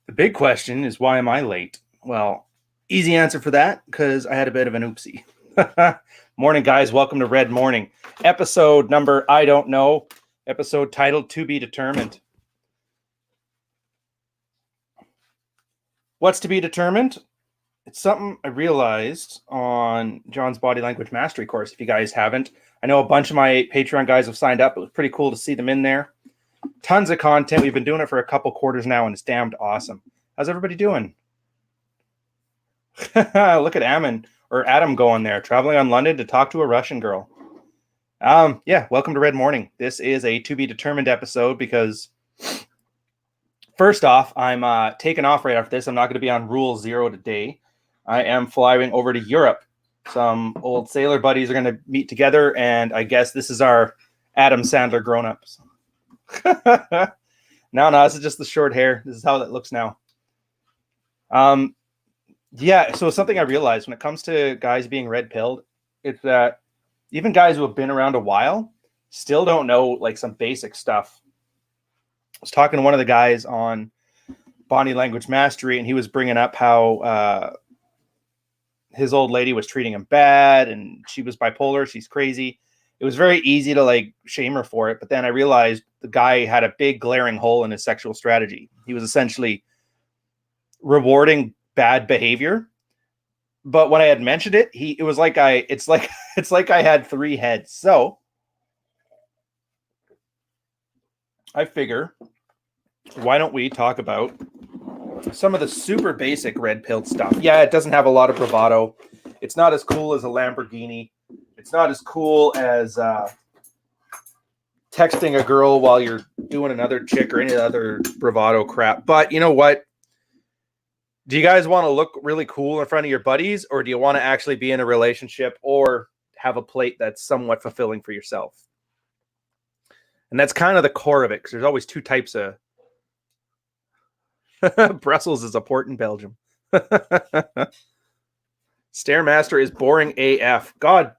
The big question is, why am I late? Well, easy answer for that, because I had a bit of an oopsie. Morning, guys. Welcome to Red Morning. Episode number, I don't know. Episode titled, To Be Determined. What's to be determined? It's something I realized on John's Body Language Mastery course. If you guys haven't, I know a bunch of my Patreon guys have signed up. It was pretty cool to see them in there. Tons of content. We've been doing it for a couple quarters now, and it's damned awesome. How's everybody doing? Look at Adam going there, traveling on London to talk to a Russian girl. Yeah, welcome to Red Morning. This is a to be determined episode because first off, I'm taking off right after this. I'm not going to be on Rule 0 today. I am flying over to Europe. Some old sailor buddies are going to meet together, and I guess this is our Adam Sandler grown-ups. No, this is just the short hair. This is how that looks now. Yeah, so something I realized when it comes to guys being red-pilled, it's that even guys who have been around a while still don't know like some basic stuff. I was talking to one of the guys on Body Language Mastery, and he was bringing up how his old lady was treating him bad, and she was bipolar. She's crazy. It was very easy to like shame her for it. But then I realized the guy had a big glaring hole in his sexual strategy. He was essentially rewarding bad behavior. But when I had mentioned it, it's like I had three heads. So I figure, why don't we talk about some of the super basic red pill stuff? Yeah, it doesn't have a lot of bravado. It's not as cool as a Lamborghini. It's not as cool as texting a girl while you're doing another chick or any other bravado crap. But you know what? Do you guys want to look really cool in front of your buddies, or do you want to actually be in a relationship or have a plate that's somewhat fulfilling for yourself? And that's kind of the core of it, because there's always two types of... Brussels is a port in Belgium. Stairmaster is boring AF. God,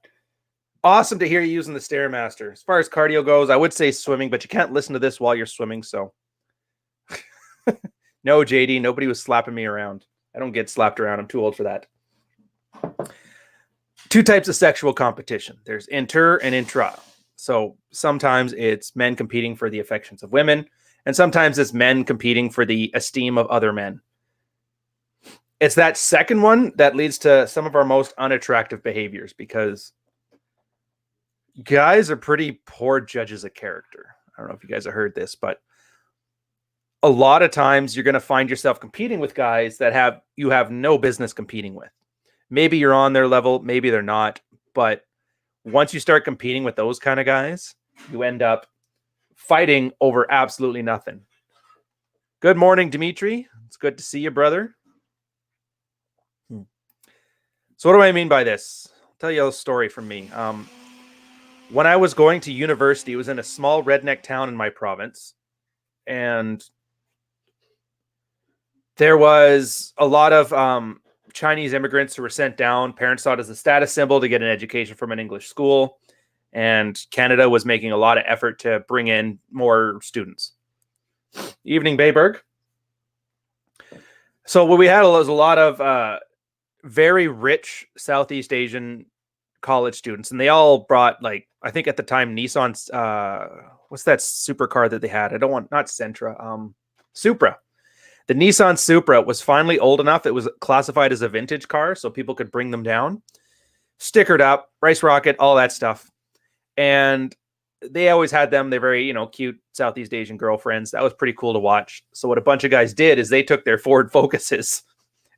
awesome to hear you using the Stairmaster. As far as cardio goes, I would say swimming, but you can't listen to this while you're swimming, so... No, JD, nobody was slapping me around. I don't get slapped around. I'm too old for that. Two types of sexual competition. There's inter and intra. So sometimes it's men competing for the affections of women, and sometimes it's men competing for the esteem of other men. It's that second one that leads to some of our most unattractive behaviors, because guys are pretty poor judges of character. I don't know if you guys have heard this, but a lot of times you're going to find yourself competing with guys that you have no business competing with. Maybe you're on their level, maybe they're not. But once you start competing with those kind of guys, you end up fighting over absolutely nothing. Good morning, Dimitri. It's good to see you, brother. So what do I mean by this? I'll tell you a story from me. When I was going to university, it was in a small redneck town in my province. And there was a lot of Chinese immigrants who were sent down. Parents saw it as a status symbol to get an education from an English school. And Canada was making a lot of effort to bring in more students. Evening, Bayberg. So what we had was a lot of very rich Southeast Asian college students. And they all brought, like, I think at the time, Nissan's, what's that supercar that they had? Not Sentra, Supra. The Nissan Supra was finally old enough. It was classified as a vintage car, so people could bring them down. Stickered up, Rice Rocket, all that stuff. And they always had them. They're very, cute Southeast Asian girlfriends. That was pretty cool to watch. So what a bunch of guys did is they took their Ford Focuses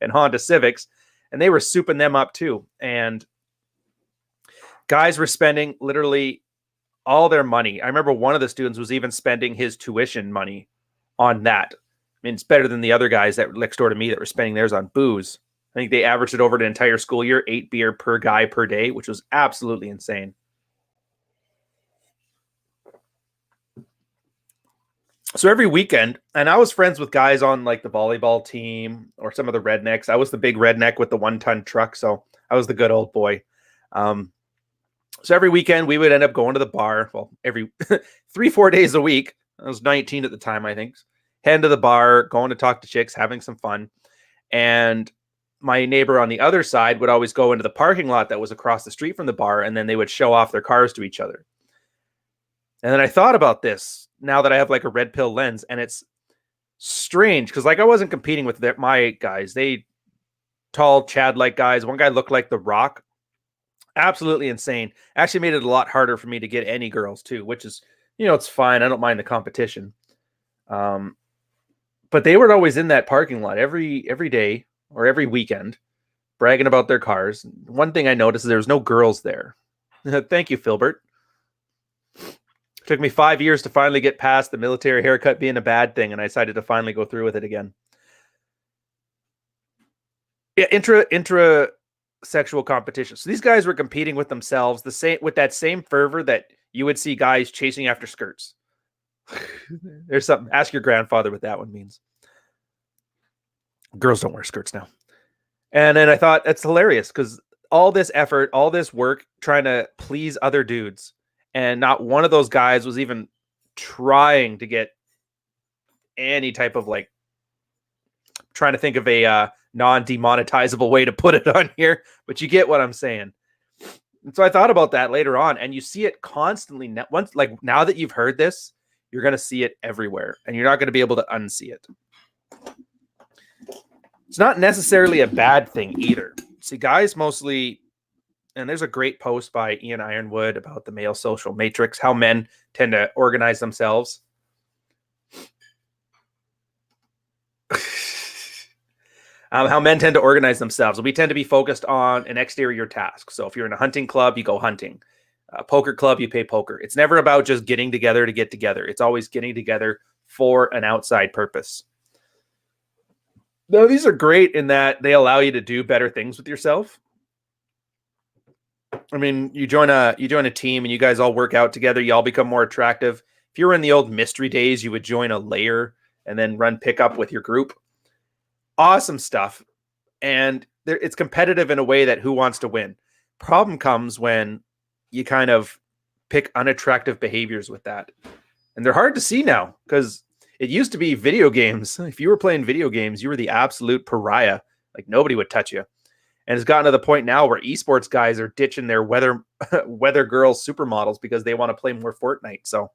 and Honda Civics, and they were souping them up too. And guys were spending literally all their money. I remember one of the students was even spending his tuition money on that. I mean, it's better than the other guys that were next door to me that were spending theirs on booze. I think they averaged it over the entire school year, 8 beer per guy per day, which was absolutely insane. So every weekend, and I was friends with guys on like the volleyball team or some of the rednecks. I was the big redneck with the 1-ton truck, so I was the good old boy. So every weekend we would end up going to the bar. Well, every 3-4 days a week. I was 19 at the time, I think. heading to the bar, going to talk to chicks, having some fun. And my neighbor on the other side would always go into the parking lot that was across the street from the bar, and then they would show off their cars to each other. And then I thought about this now that I have like a red pill lens, and it's strange because like I wasn't competing with my guys. They tall Chad-like guys. One guy looked like The Rock. Absolutely insane. Actually made it a lot harder for me to get any girls too, which is, it's fine. I don't mind the competition. But they were always in that parking lot every day or every weekend, bragging about their cars. One thing I noticed is there was no girls there. Thank you, Filbert. Took me 5 years to finally get past the military haircut being a bad thing, and I decided to finally go through with it again. Yeah, intra-sexual competition. So these guys were competing with themselves with that same fervor that you would see guys chasing after skirts. There's something. Ask your grandfather what that one means. Girls don't wear skirts now. And then I thought that's hilarious because all this effort, all this work trying to please other dudes, and not one of those guys was even trying to get any type of like trying to think of a non-demonetizable way to put it on here, but you get what I'm saying. And so I thought about that later on, and you see it constantly. Now that you've heard this, you're going to see it everywhere, and you're not going to be able to unsee it. It's not necessarily a bad thing either. See, guys mostly, and there's a great post by Ian Ironwood about the male social matrix, how men tend to organize themselves. How men tend to organize themselves. We tend to be focused on an exterior task. So if you're in a hunting club, you go hunting. A poker club, you play poker. It's never about just getting together to get together. It's always getting together for an outside purpose. Now, these are great in that they allow you to do better things with yourself. I mean, you join a team and you guys all work out together. You all become more attractive. If you were in the old mystery days, you would join a layer and then run pickup with your group. Awesome stuff. And it's competitive in a way that who wants to win. Problem comes when you kind of pick unattractive behaviors with that. And they're hard to see now because it used to be video games. If you were playing video games, you were the absolute pariah. Like nobody would touch you. And it's gotten to the point now where esports guys are ditching their weather girls supermodels because they want to play more Fortnite. So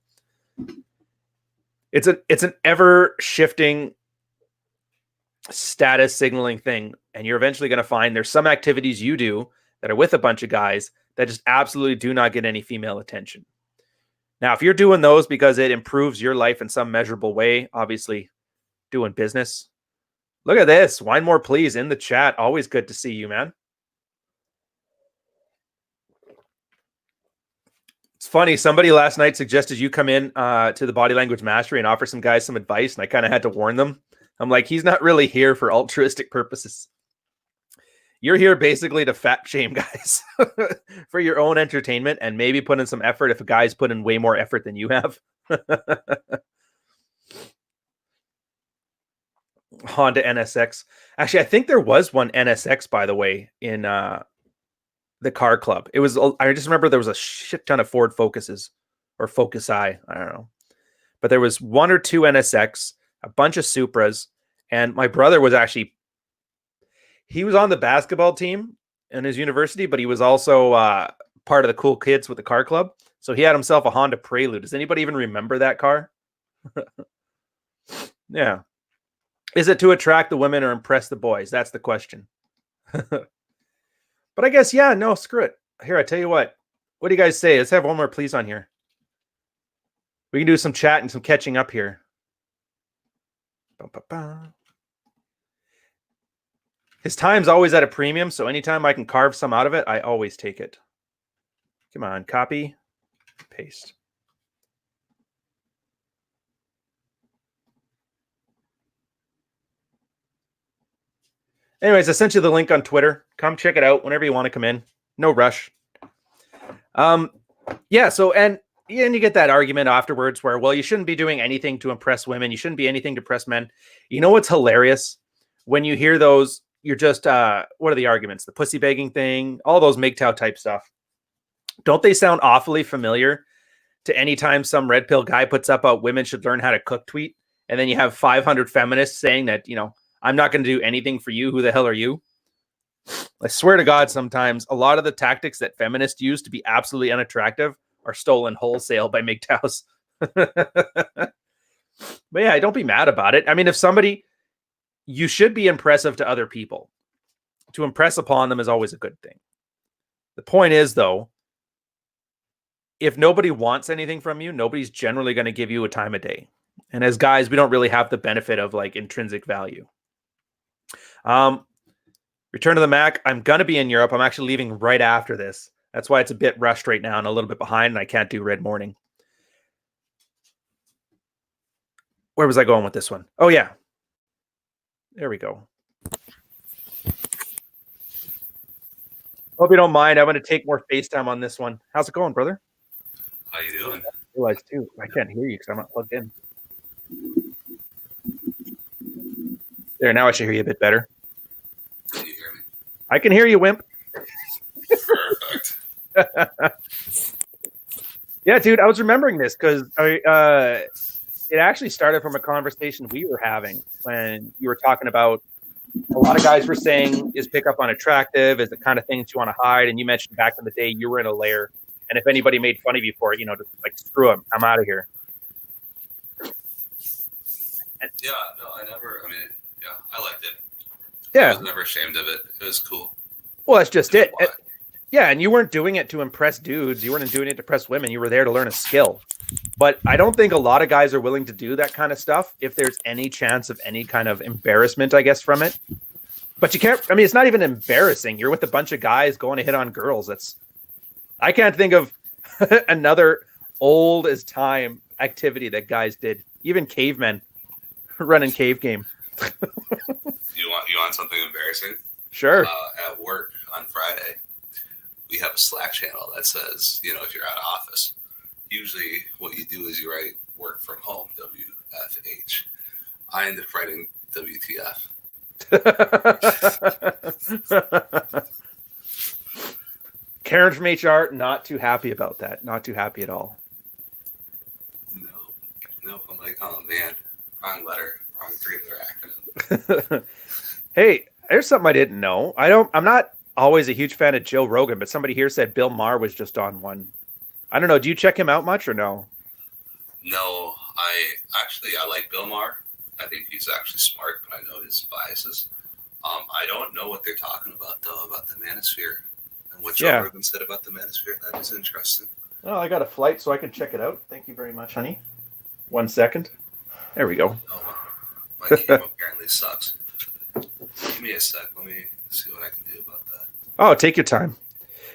it's an ever shifting status signaling thing. And you're eventually going to find there's some activities you do that are with a bunch of guys that just absolutely do not get any female attention. Now, if you're doing those because it improves your life in some measurable way, obviously doing business. Look at this. Wine more, please, in the chat. Always good to see you, man. It's funny. Somebody last night suggested you come in to the Body Language Mastery and offer some guys some advice, and I kind of had to warn them. I'm like, he's not really here for altruistic purposes. You're here basically to fat shame guys for your own entertainment and maybe put in some effort if a guy's put in way more effort than you have. Honda NSX. Actually, I think there was one NSX, by the way, in the car club. It was, I just remember there was a shit ton of Ford Focuses or Focus I don't know. But there was one or two NSX, a bunch of Supras, and my brother was actually, he was on the basketball team in his university, but he was also part of the cool kids with the car club. So he had himself a Honda Prelude. Does anybody even remember that car? Yeah. Is it to attract the women or impress the boys? That's the question. But I guess, yeah, no, screw it. Here, I tell you what. What do you guys say? Let's have one more please on here. We can do some chat and some catching up here. Ba-ba-ba. His time's always at a premium, so anytime I can carve some out of it, I always take it. Come on, copy, paste. Anyways, I sent you the link on Twitter. Come check it out whenever you want to come in. No rush. Yeah, so, and you get that argument afterwards where, well, you shouldn't be doing anything to impress women. You shouldn't be anything to impress men. You know what's hilarious? When you hear those, you're just, what are the arguments? The pussy begging thing, all those MGTOW type stuff. Don't they sound awfully familiar to any time some red pill guy puts up a women should learn how to cook tweet? and then you have 500 feminists saying that, I'm not going to do anything for you. Who the hell are you? I swear to God, sometimes a lot of the tactics that feminists use to be absolutely unattractive are stolen wholesale by MGTOWs. But yeah, don't be mad about it. I mean, you should be impressive to other people. To impress upon them is always a good thing. The point is, though, if nobody wants anything from you, nobody's generally going to give you a time of day. And as guys, we don't really have the benefit of like intrinsic value. Return to the Mac. I'm going to be in Europe. I'm actually leaving right after this. That's why it's a bit rushed right now and a little bit behind, and I can't do Red Morning. Where was I going with this one? Oh, yeah. There we go. Hope you don't mind. I'm going to take more FaceTime on this one. How's it going, brother? How you doing? I realize, too, I can't hear you because I'm not plugged in. There, now I should hear you a bit better. Can you hear me? I can hear you, Wimp. Perfect. Yeah, dude, I was remembering this because it actually started from a conversation we were having when you were talking about a lot of guys were saying, is pickup unattractive? Is the kind of things you want to hide? And you mentioned back in the day you were in a layer, and if anybody made fun of you for it, just like, screw them, I'm out of here. Yeah, no, I liked it. Yeah. I was never ashamed of it. It was cool. Well, that's just it. Yeah, and you weren't doing it to impress dudes. You weren't doing it to impress women. You were there to learn a skill. But I don't think a lot of guys are willing to do that kind of stuff if there's any chance of any kind of embarrassment, I guess, from it. But you can't, it's not even embarrassing. You're with a bunch of guys going to hit on girls. I can't think of another old as time activity that guys did. Even cavemen running cave game. You want something embarrassing? Sure. At work on Friday, we have a Slack channel that says, if you're out of office, usually what you do is you write work from home, WFH. I ended up writing WTF. Karen from HR, not too happy about that. Not too happy at all. No. I'm like, oh man, wrong letter, wrong three-letter acronym. Hey, there's something I didn't know. I'm not always a huge fan of Joe Rogan, but somebody here said Bill Maher was just on one. I don't know. Do you check him out much or no? No, I like Bill Maher. I think he's actually smart, but I know his biases. I don't know what they're talking about, though, about the manosphere and what Joe Rogan said about the manosphere. That is interesting. Well, I got a flight, so I can check it out. Thank you very much, honey. 1 second. There we go. Oh, my camera apparently sucks. Give me a sec. Let me see what I can do about that. Oh, take your time.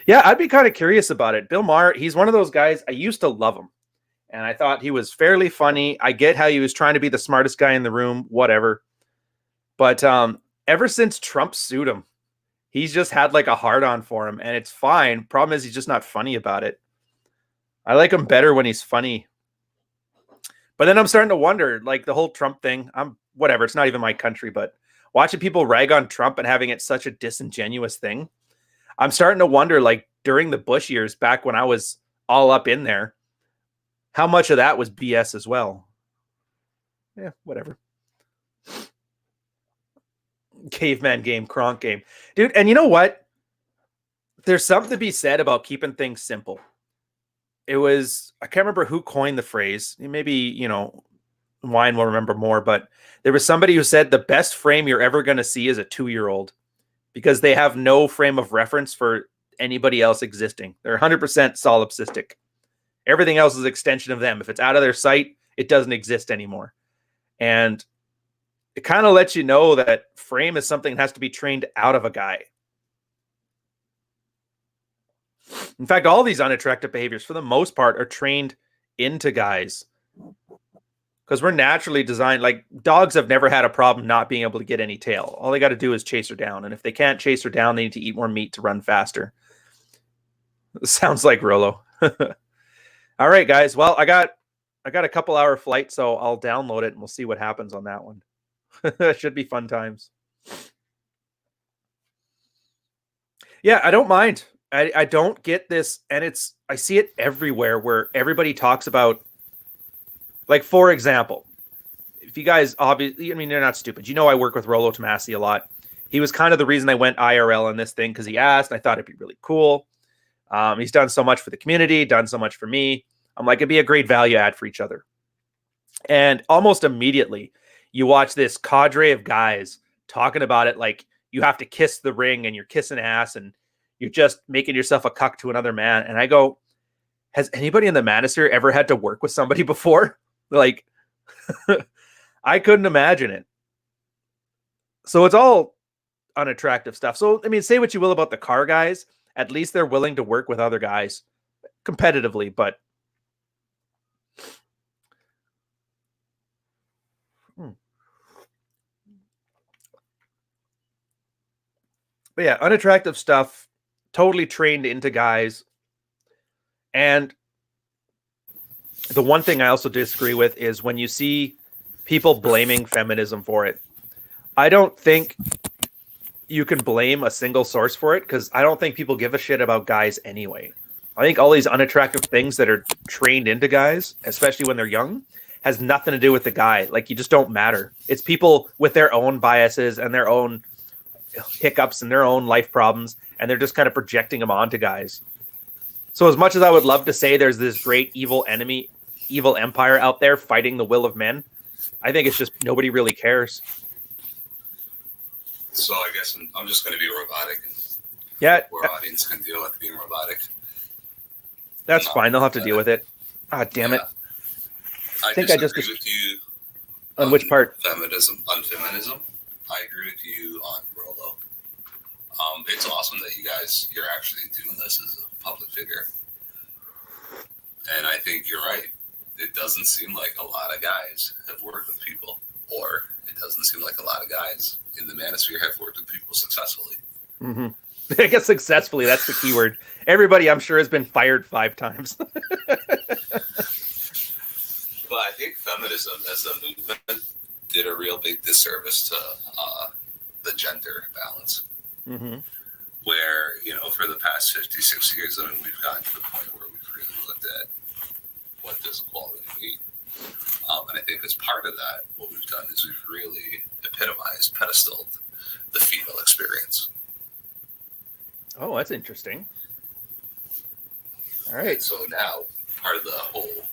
Yeah, I'd be kind of curious about it. Bill Maher, he's one of those guys, I used to love him. And I thought he was fairly funny. I get how he was trying to be the smartest guy in the room, whatever. But ever since Trump sued him, he's just had like a hard-on for him, and it's fine. Problem is he's just not funny about it. I like him better when he's funny. But then I'm starting to wonder, like the whole Trump thing, whatever, it's not even my country, but watching people rag on Trump and having it such a disingenuous thing, I'm starting to wonder, like during the Bush years, back when I was all up in there, how much of that was BS as well. Yeah, whatever. Caveman game, Kronk game. Dude, and you know what? There's something to be said about keeping things simple. I can't remember who coined the phrase. Maybe, Wine will remember more, but there was somebody who said the best frame you're ever going to see is a 2-year-old because they have no frame of reference for anybody else existing. They're 100% solipsistic. Everything else is an extension of them. If it's out of their sight, it doesn't exist anymore. And it kind of lets you know that frame is something that has to be trained out of a guy. In fact, all these unattractive behaviors, for the most part, are trained into guys. Because we're naturally designed, like dogs have never had a problem not being able to get any tail. All they got to do is chase her down. And if they can't chase her down, they need to eat more meat to run faster. Sounds like Rolo. All right, guys. Well, I got a couple hour flight, so I'll download it and we'll see what happens on that one. It should be fun times. Yeah, I don't mind. I don't get this, and I see it everywhere where everybody talks about, like, for example, if you guys obviously, I mean, they're not stupid. You know, I work with Rollo Tomasi a lot. He was kind of the reason I went IRL on this thing because he asked. I thought it'd be really cool. He's done so much for the community, done so much for me. I'm like, it'd be a great value add for each other. And almost immediately, you watch this cadre of guys talking about it like you have to kiss the ring and you're kissing ass and you're just making yourself a cuck to another man. And I go, has anybody in the manosphere ever had to work with somebody before? Like, I couldn't imagine it. So it's all unattractive stuff. So, I mean, say what you will about the car guys. At least they're willing to work with other guys competitively, but yeah, unattractive stuff, totally trained into guys. And the one thing I also disagree with is when you see people blaming feminism for it. I don't think you can blame a single source for it because I don't think people give a shit about guys anyway. I think all these unattractive things that are trained into guys, especially when they're young, has nothing to do with the guy. Like, you just don't matter. It's people with their own biases and their own hiccups and their own life problems, and they're just kind of projecting them onto guys. So as much as I would love to say there's this great evil enemy, evil empire out there fighting the will of men, I think it's just nobody really cares. So I guess I'm just going to be robotic. And yeah, our audience can deal with being robotic. That's fine. They'll have to deal with it. Ah, damn it. I think I just agree with you on which part? Feminism. I agree with you on Rollo. It's awesome that you're actually doing this as a public figure. And I think you're right. It doesn't seem like a lot of guys have worked with people, or it doesn't seem like a lot of guys in the manosphere have worked with people successfully. Mm-hmm. I guess successfully, that's the key word. Everybody, I'm sure, has been fired 5 times. But I think feminism as a movement did a real big disservice to the gender balance. Mm-hmm. Where, for the past 56 years, I mean, we've gotten to the point where we've really looked at what does equality mean. And I think as part of that, what we've done is we've really epitomized, pedestaled the female experience. Oh, that's interesting. All right. And so now, part of the whole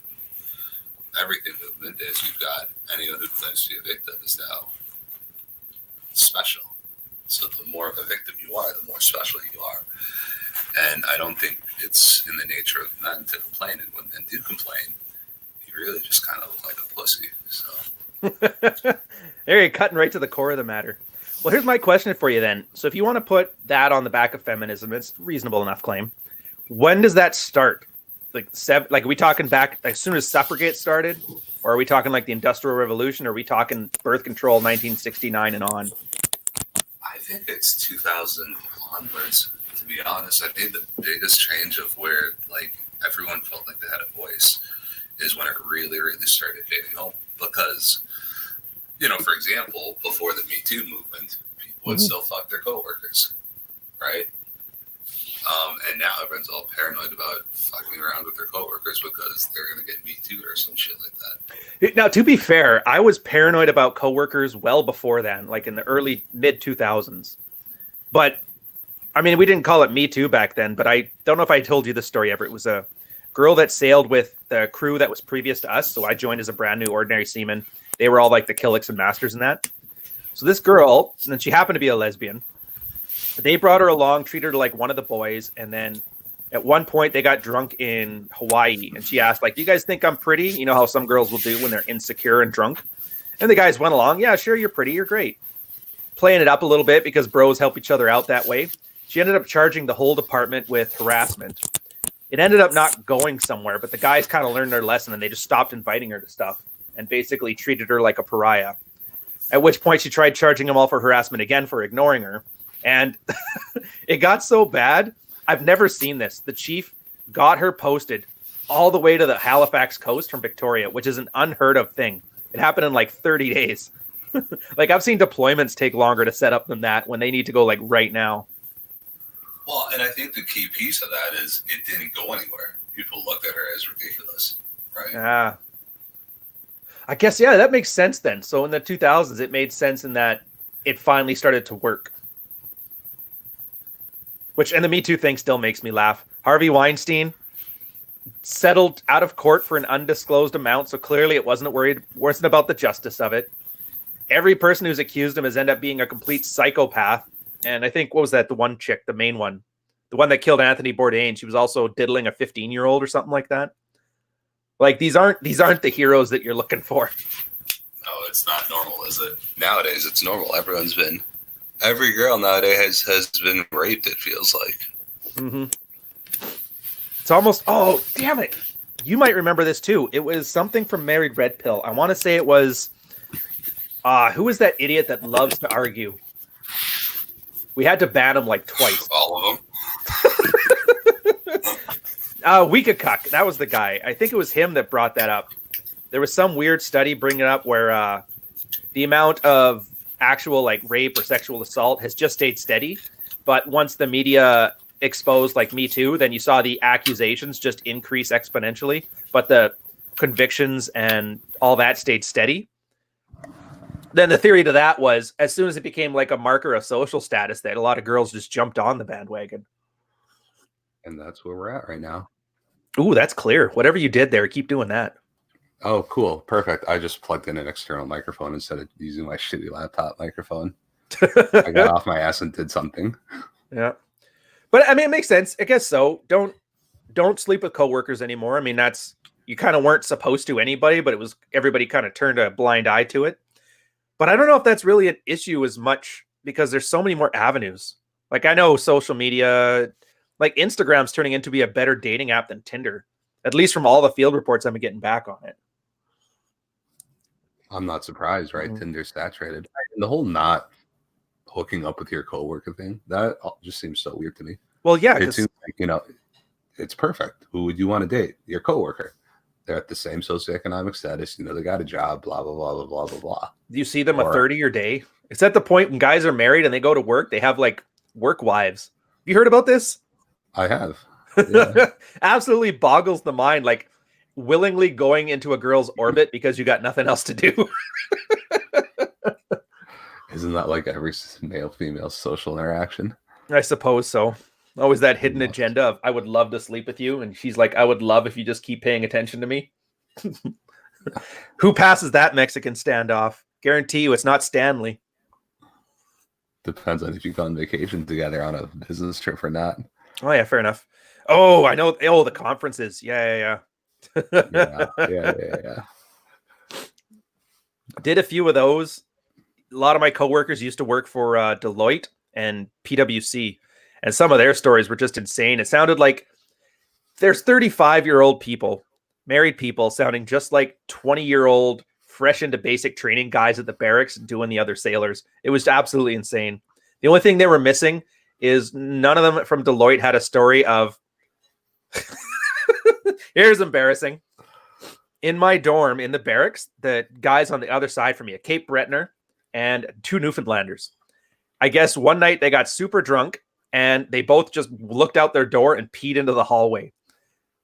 everything movement is you've got anyone who claims to be a victim is now special. So the more of a victim you are, the more special you are. And I don't think it's in the nature of men to complain. And when men do complain, you really just kind of look like a pussy. So there, you're cutting right to the core of the matter. Well, here's my question for you then. So if you want to put that on the back of feminism, it's a reasonable enough claim. When does that start? Like are we talking back as soon as suffragette started? Or are we talking like the Industrial Revolution? Or are we talking birth control 1969 and on? I think it's 2000 onwards, to be honest. I think the biggest change of where like everyone felt like they had a voice is when it really, really started hitting home. Because, for example, before the Me Too movement, people would still fuck their coworkers, right? And now everyone's all paranoid about fucking around with their coworkers because they're going to get Me Too or some shit like that. Now, to be fair, I was paranoid about coworkers well before then, like in the early mid-2000s. But, I mean, we didn't call it Me Too back then, but I don't know if I told you this story ever. It was a girl that sailed with the crew that was previous to us, so I joined as a brand new ordinary seaman. They were all like the Killicks and Masters and that. So this girl, and then she happened to be a lesbian. They brought her along, treated her like one of the boys, and then at one point they got drunk in Hawaii, and she asked, like, do you guys think I'm pretty? You know how some girls will do when they're insecure and drunk? And the guys went along, yeah, sure, you're pretty, you're great. Playing it up a little bit because bros help each other out that way. She ended up charging the whole department with harassment. It ended up not going somewhere, but the guys kind of learned their lesson, and they just stopped inviting her to stuff and basically treated her like a pariah. At which point she tried charging them all for harassment again for ignoring her. And it got so bad. I've never seen this. The chief got her posted all the way to the Halifax coast from Victoria, which is an unheard of thing. It happened in like 30 days. Like I've seen deployments take longer to set up than that when they need to go like right now. Well, and I think the key piece of that is it didn't go anywhere. People looked at her as ridiculous, right? Yeah. I guess, yeah, that makes sense then. So in the 2000s, it made sense in that it finally started to work. And the Me Too thing still makes me laugh. Harvey Weinstein settled out of court for an undisclosed amount, so clearly it wasn't about the justice of it. Every person who's accused him has ended up being a complete psychopath. And I think, what was that? The one chick, the main one, the one that killed Anthony Bourdain. She was also diddling a 15-year-old or something like that. Like, these aren't the heroes that you're looking for. No, it's not normal, is it? Nowadays, it's normal. Every girl nowadays has been raped, it feels like. Mm-hmm. It's almost, oh, damn it. You might remember this too. It was something from Married Red Pill. I want to say it was, who was that idiot that loves to argue? We had to ban him like twice. All of them. Weekakuk, that was the guy. I think it was him that brought that up. There was some weird study bringing it up where the amount of actual like rape or sexual assault has just stayed steady, but once the media exposed like Me Too, then you saw the accusations just increase exponentially, but the convictions and all that stayed steady. Then the theory to that was, as soon as it became like a marker of social status, that a lot of girls just jumped on the bandwagon. And that's where we're at right now. Ooh, that's clear. Whatever you did there, keep doing that. Oh, cool. Perfect. I just plugged in an external microphone instead of using my shitty laptop microphone. I got off my ass and did something. Yeah. But I mean, it makes sense. I guess so. Don't sleep with coworkers anymore. I mean, that's, you kind of weren't supposed to anybody, but it was, everybody kind of turned a blind eye to it. But I don't know if that's really an issue as much, because there's so many more avenues. Like, I know social media, like Instagram's turning into be a better dating app than Tinder, at least from all the field reports I've been getting back on it. I'm not surprised, right? Mm-hmm. Tinder's saturated. And the whole not hooking up with your coworker thing, that just seems so weird to me. Well, yeah. It seems like, it's perfect. Who would you want to date? Your coworker. They're at the same socioeconomic status. They got a job, blah, blah, blah, blah, blah, blah, blah. Do you see them a third of your day? It's at the point when guys are married and they go to work, they have like work wives. Have you heard about this? I have. Yeah. Absolutely boggles the mind. Like, willingly going into a girl's orbit because you got nothing else to do. Isn't that like every male-female social interaction? I suppose so. Always that hidden agenda of, I would love to sleep with you. And she's like, I would love if you just keep paying attention to me. Who passes that Mexican standoff? Guarantee you it's not Stanley. Depends on if you go on vacation together on a business trip or not. Oh, yeah, fair enough. Oh, I know. Oh, the conferences. Yeah. Yeah. Did a few of those. A lot of my coworkers used to work for Deloitte and PwC, and some of their stories were just insane. It sounded like there's 35-year-old people, married people, sounding just like 20-year-old, fresh into basic training guys at the barracks doing the other sailors. It was absolutely insane. The only thing they were missing is none of them from Deloitte had a story of here's embarrassing. In my dorm in the barracks, the guys on the other side from me, a Cape Brettoner and 2 Newfoundlanders. I guess one night they got super drunk and they both just looked out their door and peed into the hallway.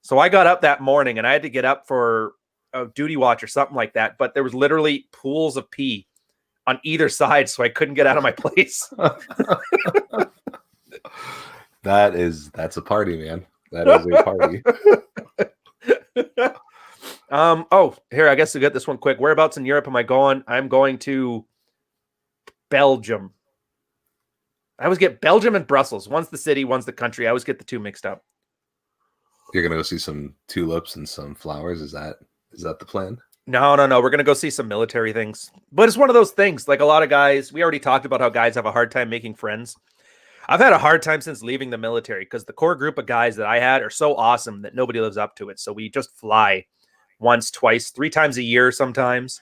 So I got up that morning and I had to get up for a duty watch or something like that. But there was literally pools of pee on either side. So I couldn't get out of my place. That's a party, man. That is a party. Here, I guess to get this one quick. Whereabouts in Europe am I going? I'm going to Belgium. I always get Belgium and Brussels. One's the city, one's the country. I always get the two mixed up. You're gonna go see some tulips and some flowers. Is that the plan? No. We're gonna go see some military things. But it's one of those things. Like a lot of guys, we already talked about how guys have a hard time making friends. I've had a hard time since leaving the military because the core group of guys that I had are so awesome that nobody lives up to it. So we just fly once, twice, 3 times a year sometimes.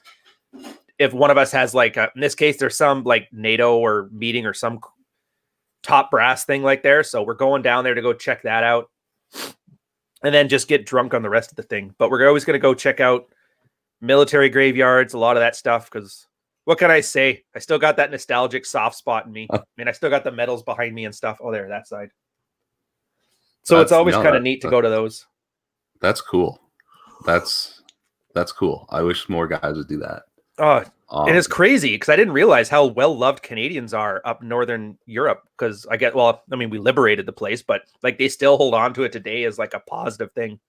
If one of us has like, in this case, there's some like NATO or meeting or some top brass thing like there. So we're going down there to go check that out and then just get drunk on the rest of the thing. But we're always going to go check out military graveyards, a lot of that stuff, because what can I say? I still got that nostalgic soft spot in me. I mean, I still got the medals behind me and stuff. Oh, there, that side. So it's always kind of neat to go to those. That's cool. That's That's cool. I wish more guys would do that. And it's crazy because I didn't realize how well loved Canadians are up Northern Europe. Because we liberated the place, but like they still hold on to it today as like a positive thing.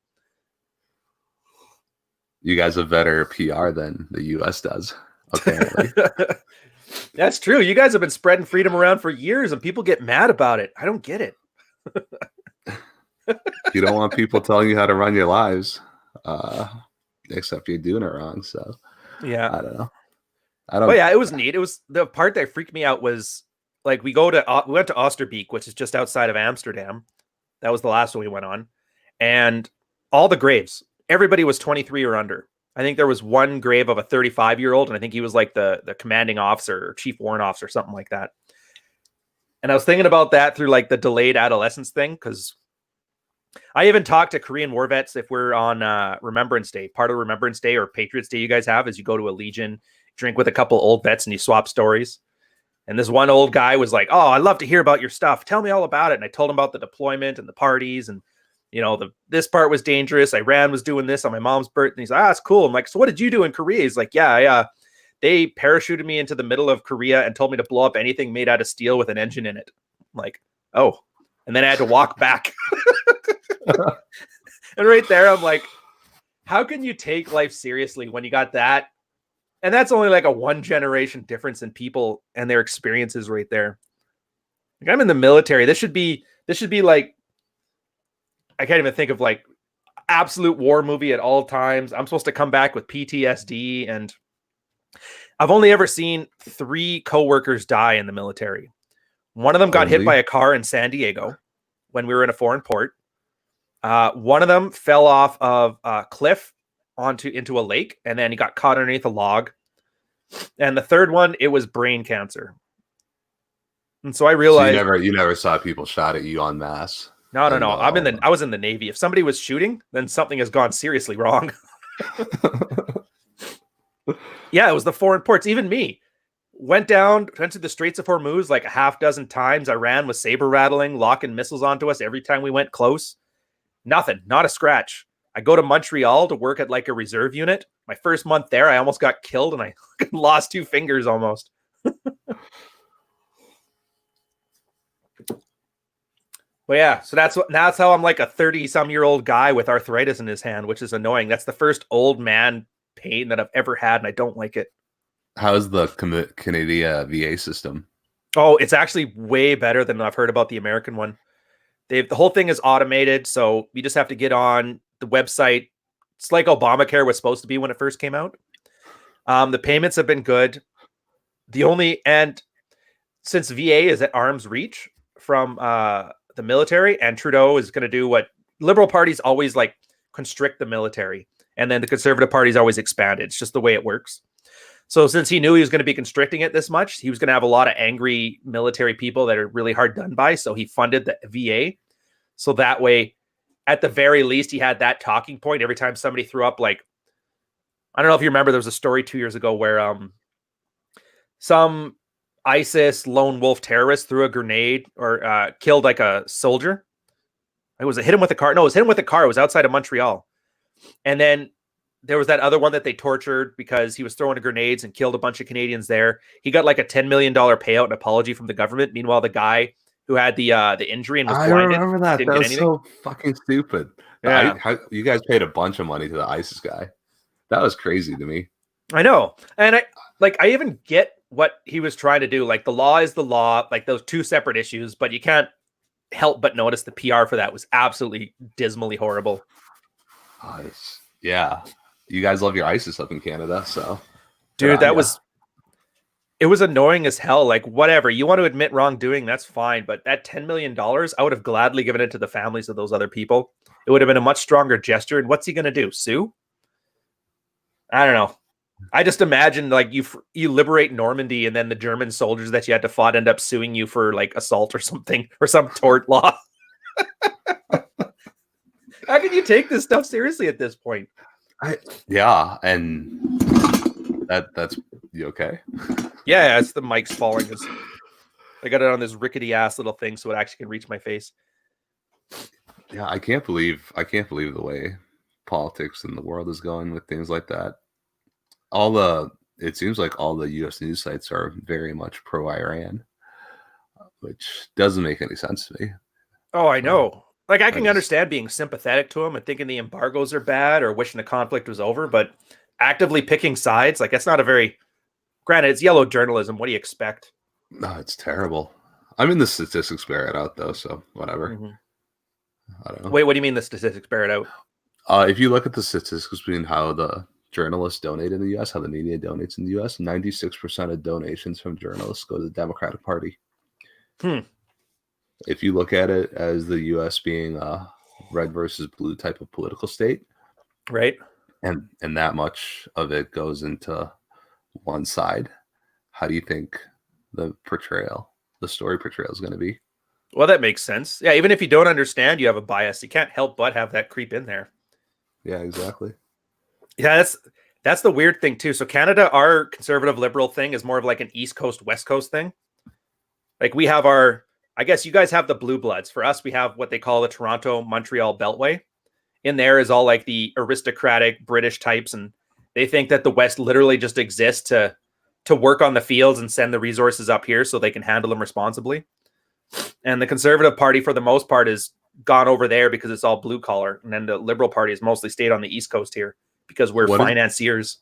You guys have better PR than the U.S. does, apparently. That's true. You guys have been spreading freedom around for years, and people get mad about it. I don't get it. You don't want people telling you how to run your lives, except you're doing it wrong. So yeah, I don't know. Well, yeah, it was neat. It was the part that freaked me out was like we went to Oosterbeek, which is just outside of Amsterdam. That was the last one we went on, and all the graves, everybody was 23 or under. I think there was one grave of a 35-year-old, and I think he was like the commanding officer or chief warrant officer, something like that. And I was thinking about that through like the delayed adolescence thing, because I even talked to Korean war vets if we're on Remembrance Day. Part of Remembrance Day or Patriots Day you guys have is you go to a Legion, drink with a couple old vets, and you swap stories. And this one old guy was like, "Oh, I'd love to hear about your stuff. Tell me all about it." And I told him about the deployment and the parties, and this part was dangerous. Iran was doing this on my mom's birthday. And he's like, "It's cool." I'm like, "So what did you do in Korea?" He's like, "Yeah, they parachuted me into the middle of Korea and told me to blow up anything made out of steel with an engine in it." I'm like, "Oh," and then I had to walk back. And right there, I'm like, how can you take life seriously when you got that? And that's only like a one generation difference in people and their experiences right there. Like, I'm in the military. This should be like, I can't even think of like absolute war movie at all times. I'm supposed to come back with PTSD, and I've only ever seen 3 coworkers die in the military. One of them got hit by a car in San Diego when we were in a foreign port. One of them fell off of a cliff into a lake, and then he got caught underneath a log. And the third one, it was brain cancer. And so I realized you never saw people shot at you en masse. No. I was in the Navy. If somebody was shooting, then something has gone seriously wrong. Yeah, it was the foreign ports. Even me went to the Straits of Hormuz like a half dozen times. Iran was saber rattling, locking missiles onto us every time we went close. Nothing, not a scratch. I go to Montreal to work at like a reserve unit. My first month there, I almost got killed and I lost 2 fingers almost. Well, yeah, so that's how I'm like a 30-some-year-old guy with arthritis in his hand, which is annoying. That's the first old man pain that I've ever had, and I don't like it. How's the Canadian VA system? Oh, it's actually way better than I've heard about the American one. The whole thing is automated, so you just have to get on the website. It's like Obamacare was supposed to be when it first came out. The payments have been good. And since VA is at arm's reach from the military, and Trudeau is going to do what liberal parties always like, constrict the military, and then the conservative parties always expand it. It's just the way it works. So since he knew he was going to be constricting it this much, he was going to have a lot of angry military people that are really hard done by. So he funded the VA. So that way, at the very least, he had that talking point every time somebody threw up. Like, I don't know if you remember, there was a story 2 years ago where some ISIS lone wolf terrorist threw a grenade or killed like a soldier. It was hit him with a car. No, it was hit him with a car. It was outside of Montreal. And then there was that other one that they tortured because he was throwing grenades and killed a bunch of Canadians there. He got like a $10 million payout and apology from the government. Meanwhile, the guy who had the injury and was blinded. I remember that. That was so fucking stupid. Yeah. You guys paid a bunch of money to the ISIS guy. That was crazy to me. I know. And I even get what he was trying to do. Like, the law is the law, like those 2 separate issues, but you can't help but notice the PR for that was absolutely dismally horrible. Yeah. You guys love your ISIS up in Canada, so. Dude, it was annoying as hell. Like, whatever, you want to admit wrongdoing, that's fine. But that $10 million, I would have gladly given it to the families of those other people. It would have been a much stronger gesture. And what's he going to do? Sue? I don't know. I just imagine like you liberate Normandy, and then the German soldiers that you had to fight end up suing you for like assault or something, or some tort law. How can you take this stuff seriously at this point? Yeah, and that's you okay? Yeah, it's the mic's falling. I got it on this rickety ass little thing, so it actually can reach my face. Yeah, I can't believe the way politics in the world is going with things like that. It seems like all the U.S. news sites are very much pro-Iran, which doesn't make any sense to me. Oh, I know. Like, I can understand being sympathetic to them and thinking the embargoes are bad or wishing the conflict was over, but actively picking sides, like, that's not a very... Granted, it's yellow journalism. What do you expect? No, it's terrible. I mean, the statistics bear it out, though, so whatever. Mm-hmm. I don't know. Wait, what do you mean the statistics bear it out? If you look at the statistics between how the journalists donate in the U.S., how the media donates in the U.S., 96% of donations from journalists go to the Democratic Party. If you look at it as the U.S. being a red versus blue type of political state, right, and that much of it goes into one side, how do you think the story portrayal is going to be? Well, that makes sense. Yeah, even if you don't understand, you have a bias. You can't help but have that creep in there. Yeah, exactly. Yeah, that's the weird thing too. So Canada, our conservative liberal thing is more of like an East Coast, West Coast thing. Like we have I guess you guys have the blue bloods. For us, we have what they call the Toronto, Montreal Beltway. In there is all like the aristocratic British types, and they think that the West literally just exists to work on the fields and send the resources up here so they can handle them responsibly. And the Conservative Party, for the most part, is gone over there because it's all blue collar, and then the Liberal Party has mostly stayed on the East Coast here because we're financiers.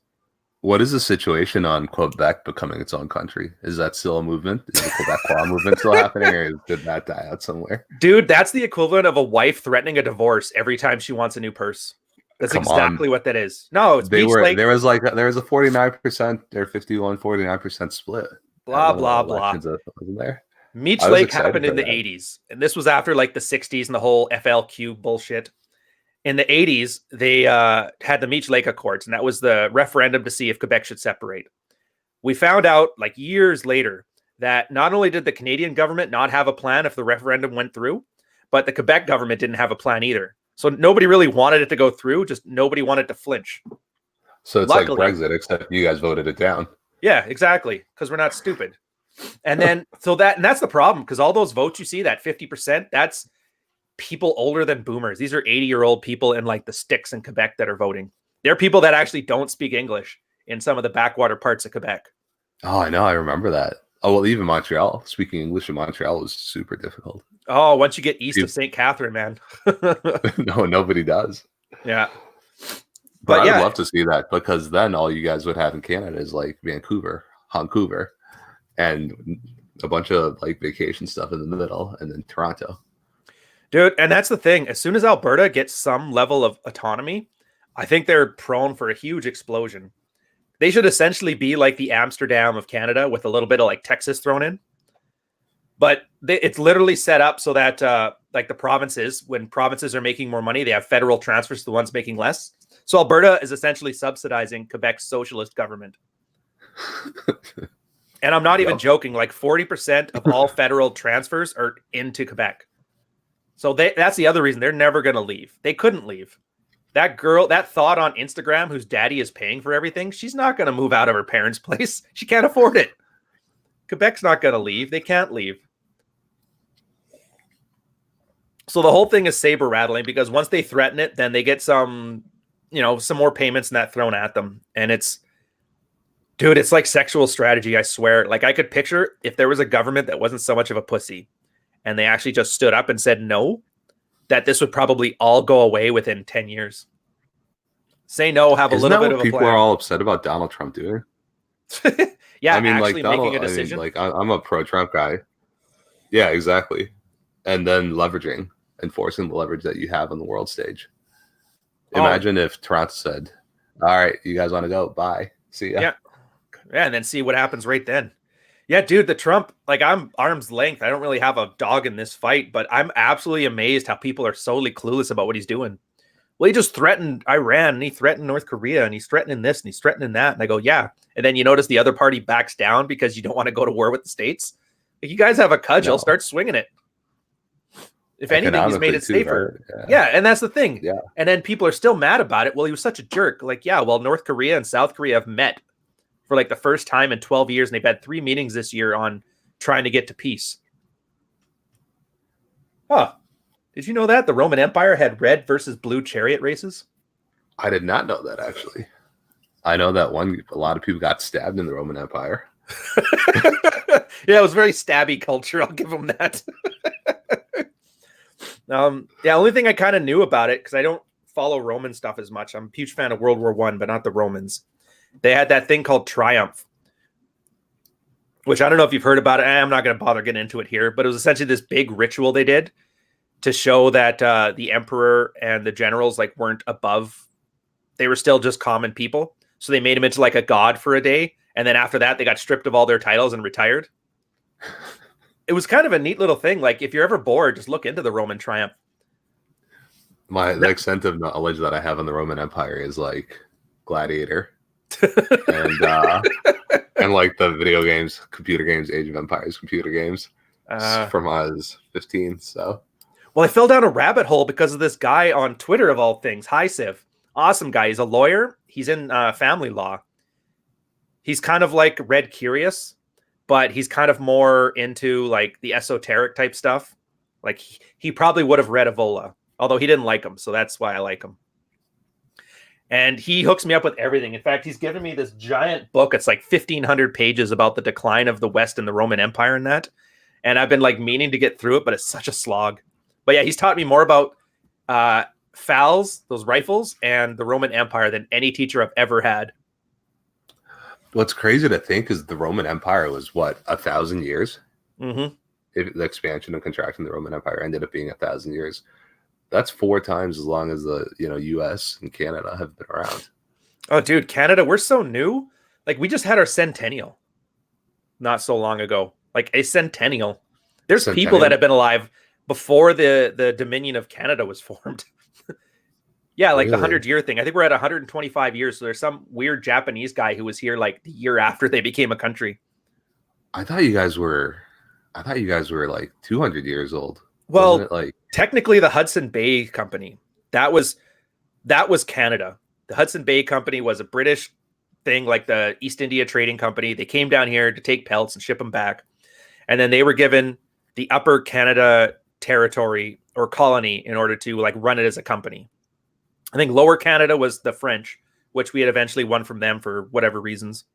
What is the situation on Quebec becoming its own country? Is that still a movement? Is the Quebecois movement still happening, or did that die out somewhere? Dude, that's the equivalent of a wife threatening a divorce every time she wants a new purse. That's exactly what that is. No, it's there was a 49% or 51-49% split. Blah blah blah. Wasn't there? Meech Lake happened in the 80s, and this was after like the 60s and the whole FLQ bullshit. In the 80s, they had the Meech Lake Accords, and that was the referendum to see if Quebec should separate. We found out like years later that not only did the Canadian government not have a plan if the referendum went through, but the Quebec government didn't have a plan either. So nobody really wanted it to go through, just nobody wanted to flinch. So it's like Brexit, except you guys voted it down. Yeah, exactly, because we're not stupid. And then, that's the problem, because all those votes you see, that 50%, that's people older than boomers. These are 80-year-old people in like the sticks in Quebec that are voting. They're people that actually don't speak English in some of the backwater parts of Quebec. Oh, I know. I remember that. Oh, well, even Montreal. Speaking English in Montreal was super difficult. Oh, once you get east of St. Catherine, man. No, nobody does. Yeah. But I would love to see that, because then all you guys would have in Canada is like Vancouver, and a bunch of like vacation stuff in the middle, and then Toronto. Dude, and that's the thing. As soon as Alberta gets some level of autonomy, I think they're prone for a huge explosion. They should essentially be like the Amsterdam of Canada with a little bit of like Texas thrown in. But it's literally set up so that like the provinces, when provinces are making more money, they have federal transfers to the ones making less. So Alberta is essentially subsidizing Quebec's socialist government. And I'm not even joking. Like 40% of all federal transfers are into Quebec. So that's the other reason they're never going to leave. They couldn't leave. That girl, that thought on Instagram, whose daddy is paying for everything, she's not going to move out of her parents' place. She can't afford it. Quebec's not going to leave. They can't leave. So the whole thing is saber rattling, because once they threaten it, then they get some more payments and that thrown at them. And it's like sexual strategy. I swear. Like I could picture if there was a government that wasn't so much of a pussy and they actually just stood up and said no, that this would probably all go away within 10 years. Say no, have a little bit of a plan. People are all upset about Donald Trump doing. Yeah, I mean, actually like making a decision. I'm a pro-Trump guy. Yeah, exactly. And then leveraging, enforcing the leverage that you have on the world stage. Imagine if Toronto said, "All right, you guys want to go? Bye, see ya." Yeah, and then see what happens right then. Yeah, dude, the Trump, like I'm arm's length. I don't really have a dog in this fight, but I'm absolutely amazed how people are solely clueless about what he's doing. Well, he just threatened Iran, and he threatened North Korea, and he's threatening this, and he's threatening that. And I go, yeah. And then you notice the other party backs down because you don't want to go to war with the states. Like, you guys have a cudgel, start swinging it. If anything, he's made it safer. Right? Yeah, and that's the thing. Yeah. And then people are still mad about it. Well, he was such a jerk. Like, yeah, well, North Korea and South Korea have met for like the first time in 12 years, and they've had 3 meetings this year on trying to get to peace. Huh. Did you know that the Roman Empire had red versus blue chariot races? I did not know that, actually. I know that a lot of people got stabbed in the Roman Empire. Yeah, it was very stabby culture. I'll give them that. Yeah, only thing I kind of knew about it, because I don't follow Roman stuff as much. I'm a huge fan of World War I, but not the Romans. They had that thing called Triumph, which I don't know if you've heard about it. I'm not going to bother getting into it here, but it was essentially this big ritual they did to show that the emperor and the generals like weren't above. They were still just common people. So they made him into like a god for a day. And then after that, they got stripped of all their titles and retired. It was kind of a neat little thing. Like if you're ever bored, just look into the Roman Triumph. The extent of knowledge that I have on the Roman Empire is like Gladiator and like the video games, computer games, Age of Empires, computer games from I was 15. So, well, I fell down a rabbit hole because of this guy on Twitter of all things. Hi, Civ. Awesome guy. He's a lawyer. He's in family law. He's kind of like Red Curious, but he's kind of more into like the esoteric type stuff. Like he probably would have read Evola, although he didn't like him. So that's why I like him. And he hooks me up with everything. In fact, he's given me this giant book. It's like 1,500 pages about the decline of the West and the Roman Empire and that. And I've been like meaning to get through it, but it's such a slog. But yeah, he's taught me more about FALs, those rifles, and the Roman Empire than any teacher I've ever had. What's crazy to think is the Roman Empire was, what, 1,000 years? Mm-hmm. The expansion and contraction of the Roman Empire ended up being 1,000 years. That's 4 times as long as the U.S. and Canada have been around. Oh, dude, Canada, we're so new. Like, we just had our centennial not so long ago. Like, a centennial. There's people that have been alive before the Dominion of Canada was formed. Yeah, like really? The 100-year thing. I think we're at 125 years. So there's some weird Japanese guy who was here like the year after they became a country. I thought you guys were like 200 years old. Well, technically the Hudson Bay Company, that was Canada. The Hudson Bay Company was a British thing, like the East India Trading Company. They came down here to take pelts and ship them back. And then they were given the Upper Canada Territory or colony in order to like run it as a company. I think Lower Canada was the French, which we had eventually won from them for whatever reasons.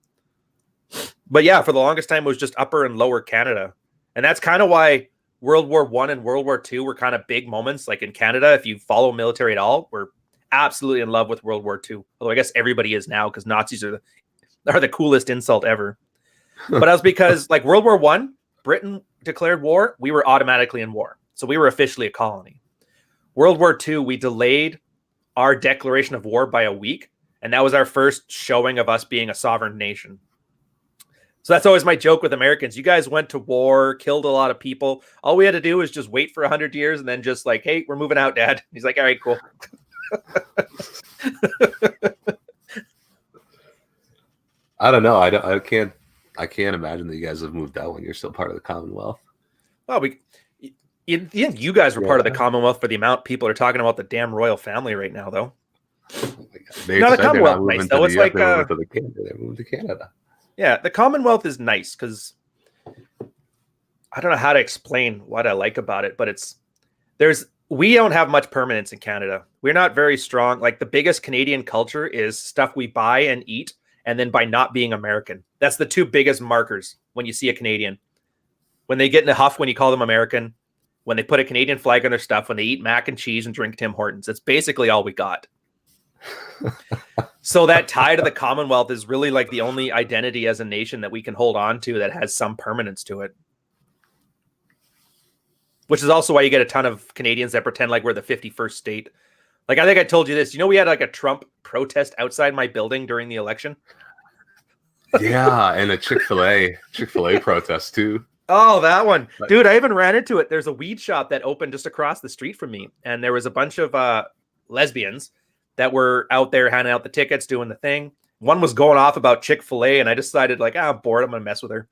But yeah, for the longest time, it was just Upper and Lower Canada. And that's kind of why World War I and World War II were kind of big moments. Like in Canada, if you follow military at all, we're absolutely in love with World War II. Although I guess everybody is now because Nazis are the coolest insult ever. But that was because like World War I, Britain declared war. We were automatically in war. So we were officially a colony. World War II, we delayed our declaration of war by a week. And that was our first showing of us being a sovereign nation. So that's always my joke with Americans. You guys went to war, killed a lot of people. All we had to do was just wait for 100 years and then just like, hey, we're moving out, Dad. He's like, all right, cool. I don't know. I can't imagine that you guys have moved out when you're still part of the Commonwealth. Well, you guys were part of the Commonwealth for the amount people are talking about the damn royal family right now, though. Oh not the Commonwealth nice, though. It's like they moved to Canada. Yeah, the Commonwealth is nice because I don't know how to explain what I like about it, but we don't have much permanence in Canada. We're not very strong. Like the biggest Canadian culture is stuff we buy and eat, and then by not being American. That's the 2 biggest markers when you see a Canadian. When they get in a huff when you call them American, when they put a Canadian flag on their stuff, when they eat mac and cheese and drink Tim Hortons. That's basically all we got. So that tie to the Commonwealth is really like the only identity as a nation that we can hold on to that has some permanence to it. Which is also why you get a ton of Canadians that pretend like we're the 51st state. Like, I think I told you this. We had like a Trump protest outside my building during the election. Yeah, and a Chick-fil-A protest too. Oh, that one. Dude, I even ran into it. There's a weed shop that opened just across the street from me. And there was a bunch of lesbians that were out there handing out the tickets, doing the thing. One was going off about Chick-fil-A, and I decided, like, I'm bored. I'm going to mess with her.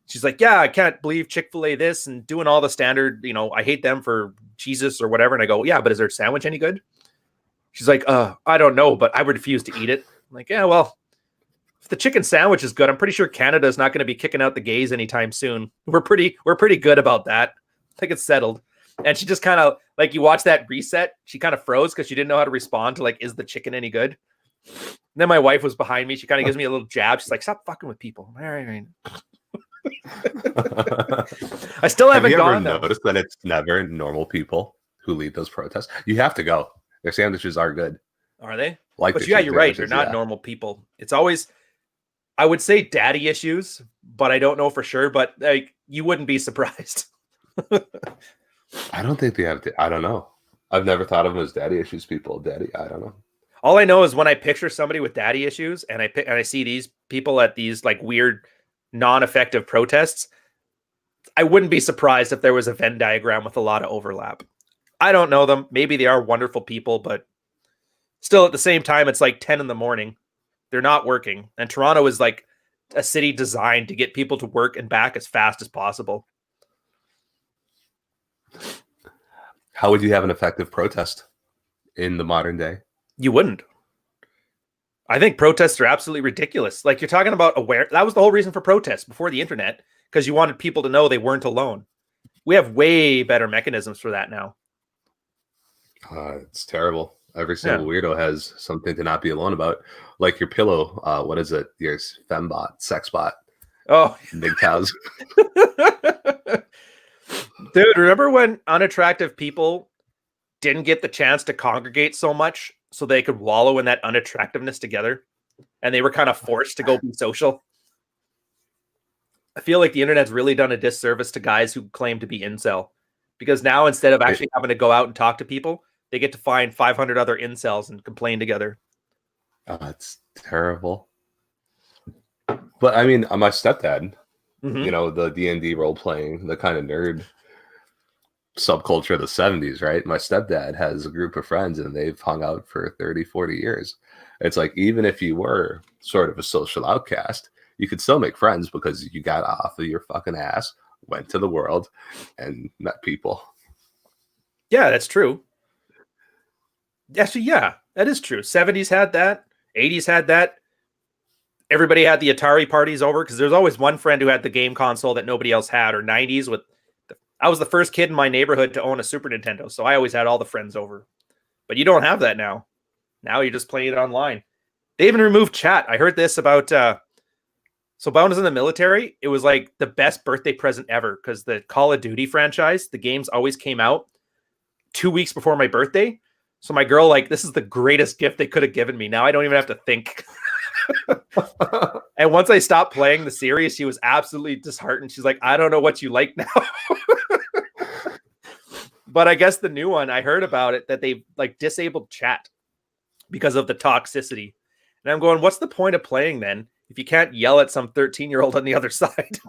She's like, yeah, I can't believe Chick-fil-A this, and doing all the standard, I hate them for Jesus or whatever. And I go, yeah, but is their sandwich any good? She's like, I don't know, but I refuse to eat it. I'm like, yeah, well, if the chicken sandwich is good, I'm pretty sure Canada is not going to be kicking out the gays anytime soon. We're pretty good about that. I think it's settled. And she just kind of Like you watch that reset, she kind of froze because she didn't know how to respond to like, is the chicken any good? And then my wife was behind me. She kind of gives me a little jab. She's like, stop fucking with people. All right. I still haven't gone. Have you ever noticed that it's never normal people who lead those protests? You have to go. Their sandwiches are good. Are they? Like, but yeah, you're right. They're not normal people. It's always, I would say daddy issues, but I don't know for sure. But like, you wouldn't be surprised. I don't think they have. I don't know. I've never thought of them as daddy issues people. Daddy, I don't know. All I know is when I picture somebody with daddy issues, and I see these people at these like weird, non-effective protests, I wouldn't be surprised if there was a Venn diagram with a lot of overlap. I don't know them. Maybe they are wonderful people, but still at the same time, it's like 10 in the morning. They're not working. And Toronto is like a city designed to get people to work and back as fast as possible. How would you have an effective protest in the modern day? You wouldn't. I think protests are absolutely ridiculous. Like you're talking about that was the whole reason for protests before the internet, because you wanted people to know they weren't alone. We have way better mechanisms for that now. It's terrible. Every single weirdo has something to not be alone about. Like your pillow. What is it? Your fembot, sexbot. Oh, big cows. Dude, remember when unattractive people didn't get the chance to congregate so much so they could wallow in that unattractiveness together? And they were kind of forced to go be social. I feel like the internet's really done a disservice to guys who claim to be incel. Because now instead of actually having to go out and talk to people, they get to find 500 other incels and complain together. Oh, it's terrible. But I mean, my stepdad, you know, the D&D role-playing, the kind of nerd subculture of the 70s, right? My stepdad has a group of friends and they've hung out for 30, 40 years. It's like, even if you were sort of a social outcast, you could still make friends because you got off of your fucking ass, went to the world, and met people. Yeah, that's true. Actually, yeah, that is true. 70s had that. 80s had that. Everybody had the Atari parties over because there's always one friend who had the game console that nobody else had. Or 90s I was the first kid in my neighborhood to own a Super Nintendo, so I always had all the friends over. But you don't have that now. Now you're just playing it online. They even removed chat. I heard this about so when I was in the military, it was like the best birthday present ever because the Call of Duty franchise, the games always came out 2 weeks before my birthday. So my girl, like, this is the greatest gift they could have given me. Now I don't even have to think. And once I stopped playing the series, she was absolutely disheartened. She's like, I don't know what you like now. But I guess the new one, I heard about it, that they like disabled chat because of the toxicity. And I'm going, what's the point of playing then if you can't yell at some 13-year-old on the other side?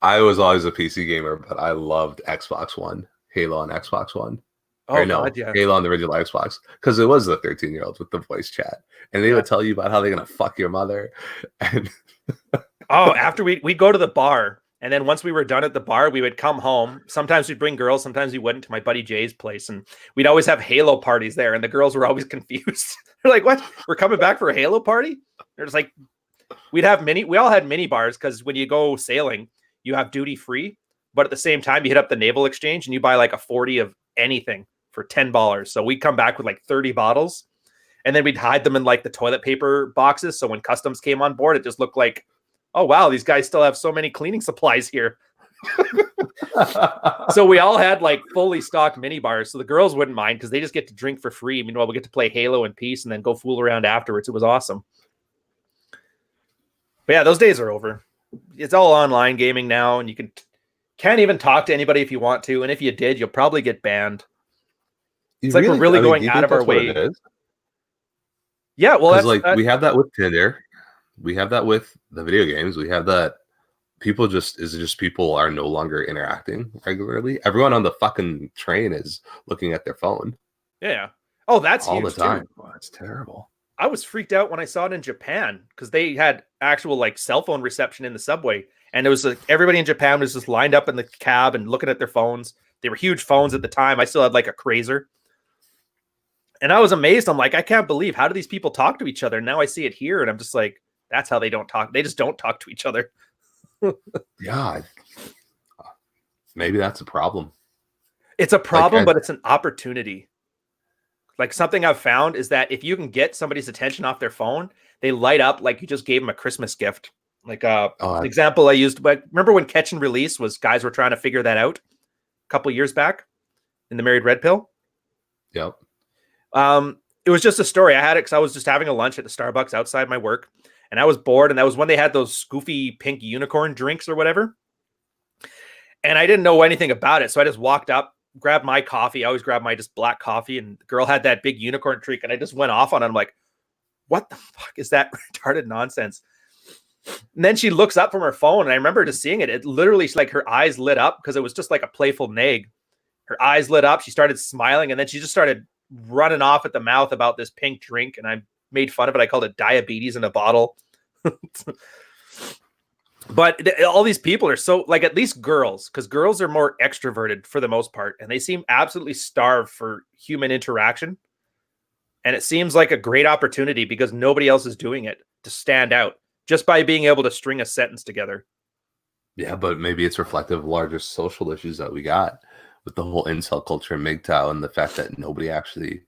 I was always a PC gamer, but I loved Xbox One, Halo on Xbox One. Oh, no, God, yeah. Halo on the original Xbox, because it was the 13-year-olds with the voice chat, and they would tell you about how they're gonna fuck your mother. And after we'd go to the bar, and then once we were done at the bar, we would come home. Sometimes we'd bring girls, sometimes we wouldn't, to my buddy Jay's place, and we'd always have Halo parties there, and the girls were always confused. They're like, "What? We're coming back for a Halo party?" They're just like, we all had mini bars because when you go sailing, you have duty free, but at the same time, you hit up the naval exchange and you buy like a 40 of anything for $10. So we'd come back with like 30 bottles, and then we'd hide them in like the toilet paper boxes. So when customs came on board, it just looked like, oh wow, these guys still have so many cleaning supplies here. So we all had like fully stocked mini bars. So the girls wouldn't mind because they just get to drink for free. Meanwhile, we get to play Halo in peace and then go fool around afterwards. It was awesome. But yeah, those days are over. It's all online gaming now, and you can't even talk to anybody if you want to. And if you did, you'll probably get banned. It's like we're really going out of our way. Yeah, well, that's like we have that with Tinder, we have that with the video games, we have that. People are no longer interacting regularly. Everyone on the fucking train is looking at their phone. Yeah. Oh, that's all the time. Too. Oh, it's terrible. I was freaked out when I saw it in Japan because they had actual like cell phone reception in the subway, and it was like everybody in Japan was just lined up in the cab and looking at their phones. They were huge phones at the time. I still had like a Crazer. And I was amazed. I'm like, I can't believe, how do these people talk to each other? And now I see it here, and I'm just like, that's how they don't talk. They just don't talk to each other. Yeah. Maybe that's a problem. It's a Like, problem, but it's an opportunity. Like something I've found is that if you can get somebody's attention off their phone, they light up like you just gave them a Christmas gift. Like the example I used, but remember when Catch and Release was guys were trying to figure that out a couple years back in the Married Red Pill? Yep. It was just a story. I had it because I was just having a lunch at the Starbucks outside my work, and I was bored, and that was when they had those goofy pink unicorn drinks or whatever. And I didn't know anything about it, so I just walked up, grabbed my coffee. I always grab my just black coffee, and the girl had that big unicorn drink, and I just went off on it. I'm like, what the fuck is that retarded nonsense? And then she looks up from her phone, and I remember just seeing it. It literally, like, her eyes lit up because it was just like a playful nag. Her eyes lit up. She started smiling, and then she just started running off at the mouth about this pink drink, and I made fun of it. I called it diabetes in a bottle. But all these people are so, like, at least girls, because girls are more extroverted for the most part, and they seem absolutely starved for human interaction. And it seems like a great opportunity because nobody else is doing it to stand out just by being able to string a sentence together. Yeah, but maybe it's reflective of larger social issues that we got with the whole incel culture in MGTOW and the fact that nobody actually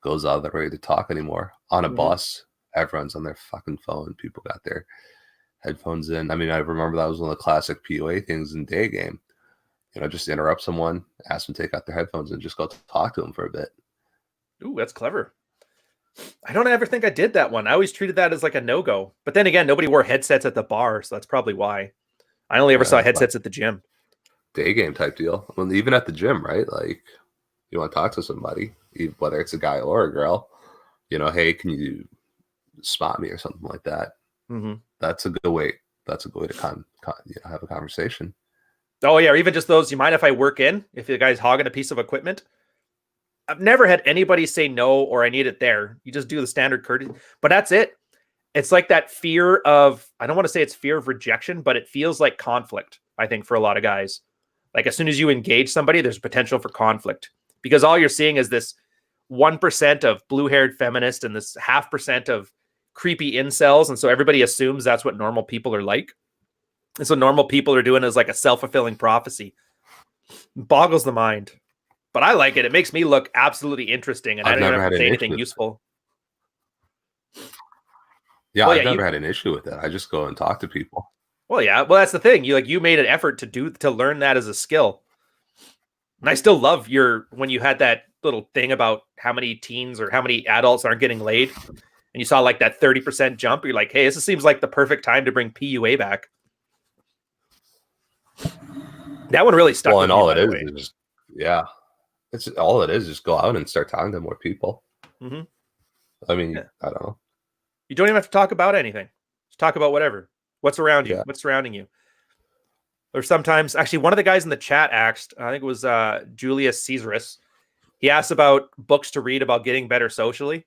goes out of their way to talk anymore. On a bus, everyone's on their fucking phone. People got their headphones in. I mean, I remember that was one of the classic PUA things in day game. You know, just interrupt someone, ask them to take out their headphones and just go talk to them for a bit. Ooh, that's clever. I don't ever think I did that one. I always treated that as like a no-go. But then again, nobody wore headsets at the bar, so that's probably why. I only ever saw headsets at the gym. Day game type deal. Well, even at the gym, right? Like, you want to talk to somebody, whether it's a guy or a girl, you know, hey, can you spot me or something like that? Mm-hmm. That's a good way. That's a good way to have a conversation. Oh yeah, or even just those. You mind if I work in? If the guy's hogging a piece of equipment, I've never had anybody say no or I need it there. You just do the standard courtesy, but that's it. It's like that fear of, I don't want to say it's fear of rejection, but it feels like conflict. I think for a lot of guys, like as soon as you engage somebody, there's potential for conflict because all you're seeing is this 1% of blue-haired feminists and this 0.5% of creepy incels. And so everybody assumes that's what normal people are like. And so normal people are doing is like a self-fulfilling prophecy. It boggles the mind. But I like it. It makes me look absolutely interesting. And I don't even have to say anything useful. Yeah, I've never had an issue with that. I just go and talk to people. Well, yeah. Well, that's the thing. You made an effort to learn that as a skill. And I still love when you had that little thing about how many teens or how many adults aren't getting laid. And you saw like that 30% jump. You're like, hey, this seems like the perfect time to bring PUA back. That one really stuck. Well, and all it is just, yeah. It's all it is. Just go out and start talking to more people. Mm-hmm. I mean, I don't know. You don't even have to talk about anything. Just talk about whatever. What's around you? What's surrounding you? Or sometimes, actually, one of the guys in the chat asked, I think it was Julius Caesarus. He asked about books to read about getting better socially.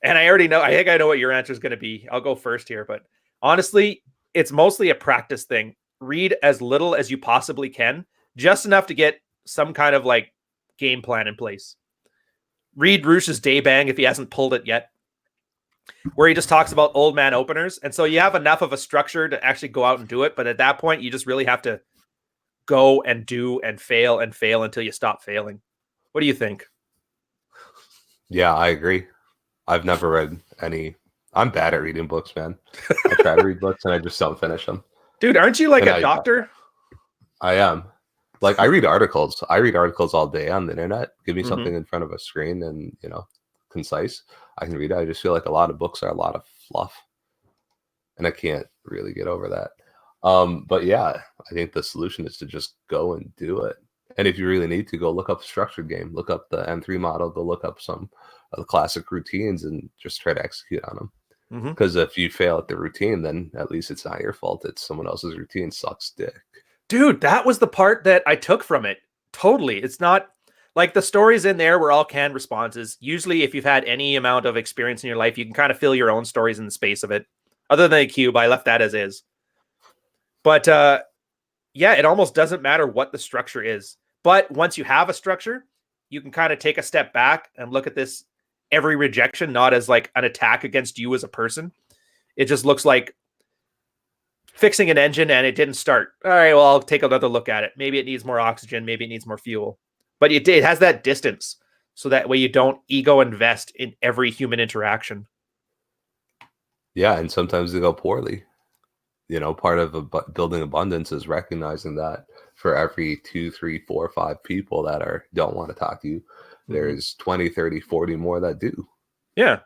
And I already know, I think I know what your answer is going to be. I'll go first here. But honestly, it's mostly a practice thing. Read as little as you possibly can, just enough to get some kind of like game plan in place. Read Roosh's Day Bang if he hasn't pulled it yet, where he just talks about old man openers. And so you have enough of a structure to actually go out and do it. But at that point, you just really have to go and do and fail until you stop failing. What do you think? Yeah, I agree. I've never read any. I'm bad at reading books, man. I try to read books and I just don't finish them. Dude, aren't you like a doctor? I am. Like, I read articles. I read articles all day on the internet. Give me something in front of a screen and, concise. I can read it. I just feel like a lot of books are a lot of fluff. And I can't really get over that. But yeah, I think the solution is to just go and do it. And if you really need to, go look up a structured game. Look up the M3 model. Go look up some of the classic routines and just try to execute on them. Because if you fail at the routine, then at least it's not your fault. It's someone else's routine sucks dick. Dude, that was the part that I took from it. Totally. It's not like the stories in there were all canned responses. Usually, if you've had any amount of experience in your life, you can kind of fill your own stories in the space of it. Other than a cube, I left that as is. But yeah, it almost doesn't matter what the structure is. But once you have a structure, you can kind of take a step back and look at this every rejection, not as like an attack against you as a person. It just looks like fixing an engine and it didn't start. All right, well, I'll take another look at it. Maybe it needs more oxygen. Maybe it needs more fuel. but it has that distance, so that way you don't ego invest in every human interaction. Yeah, and sometimes they go poorly. You know, part of building abundance is recognizing that for every 2, 3, 4, 5 people that don't want to talk to you, there's 20, 30, 40 more that do. Yeah.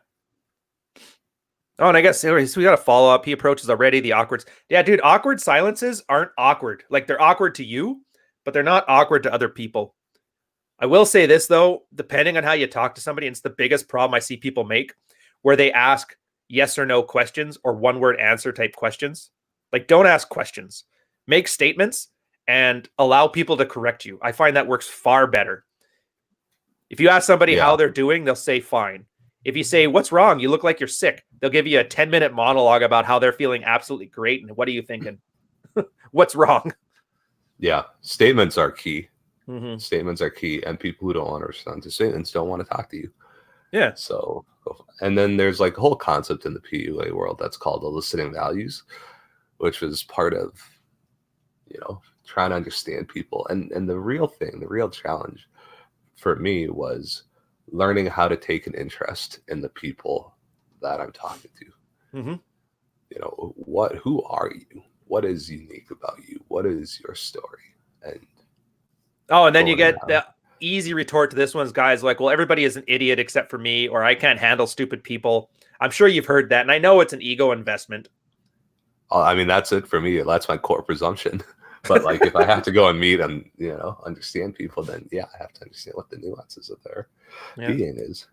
Oh, and I guess we got a follow up. He approaches already the awkward. Yeah, dude, awkward silences aren't awkward. Like, they're awkward to you, but they're not awkward to other people. I will say this, though, depending on how you talk to somebody, and it's the biggest problem I see people make, where they ask yes or no questions or one word answer type questions. Like, don't ask questions. Make statements and allow people to correct you. I find that works far better. If you ask somebody how they're doing, they'll say fine. If you say, what's wrong? You look like you're sick. They'll give you a 10-minute monologue about how they're feeling absolutely great. And what are you thinking? What's wrong? Yeah. Statements are key. Mm-hmm. Statements are key. And people who don't want to respond to statements don't want to talk to you. Yeah. So, and then there's like a whole concept in the PUA world that's called eliciting values, which was part of, you know, trying to understand people. And the real challenge for me was learning how to take an interest in the people that I'm talking to. Mm-hmm. You know, who are you? What is unique about you? What is your story? And then you get the easy retort to this one is guys like, well, everybody is an idiot except for me, or I can't handle stupid people. I'm sure you've heard that. And I know it's an ego investment. I mean, that's it for me. That's my core presumption. But like, if I have to go and meet and, you know, understand people, then yeah, I have to understand what the nuances of their being is.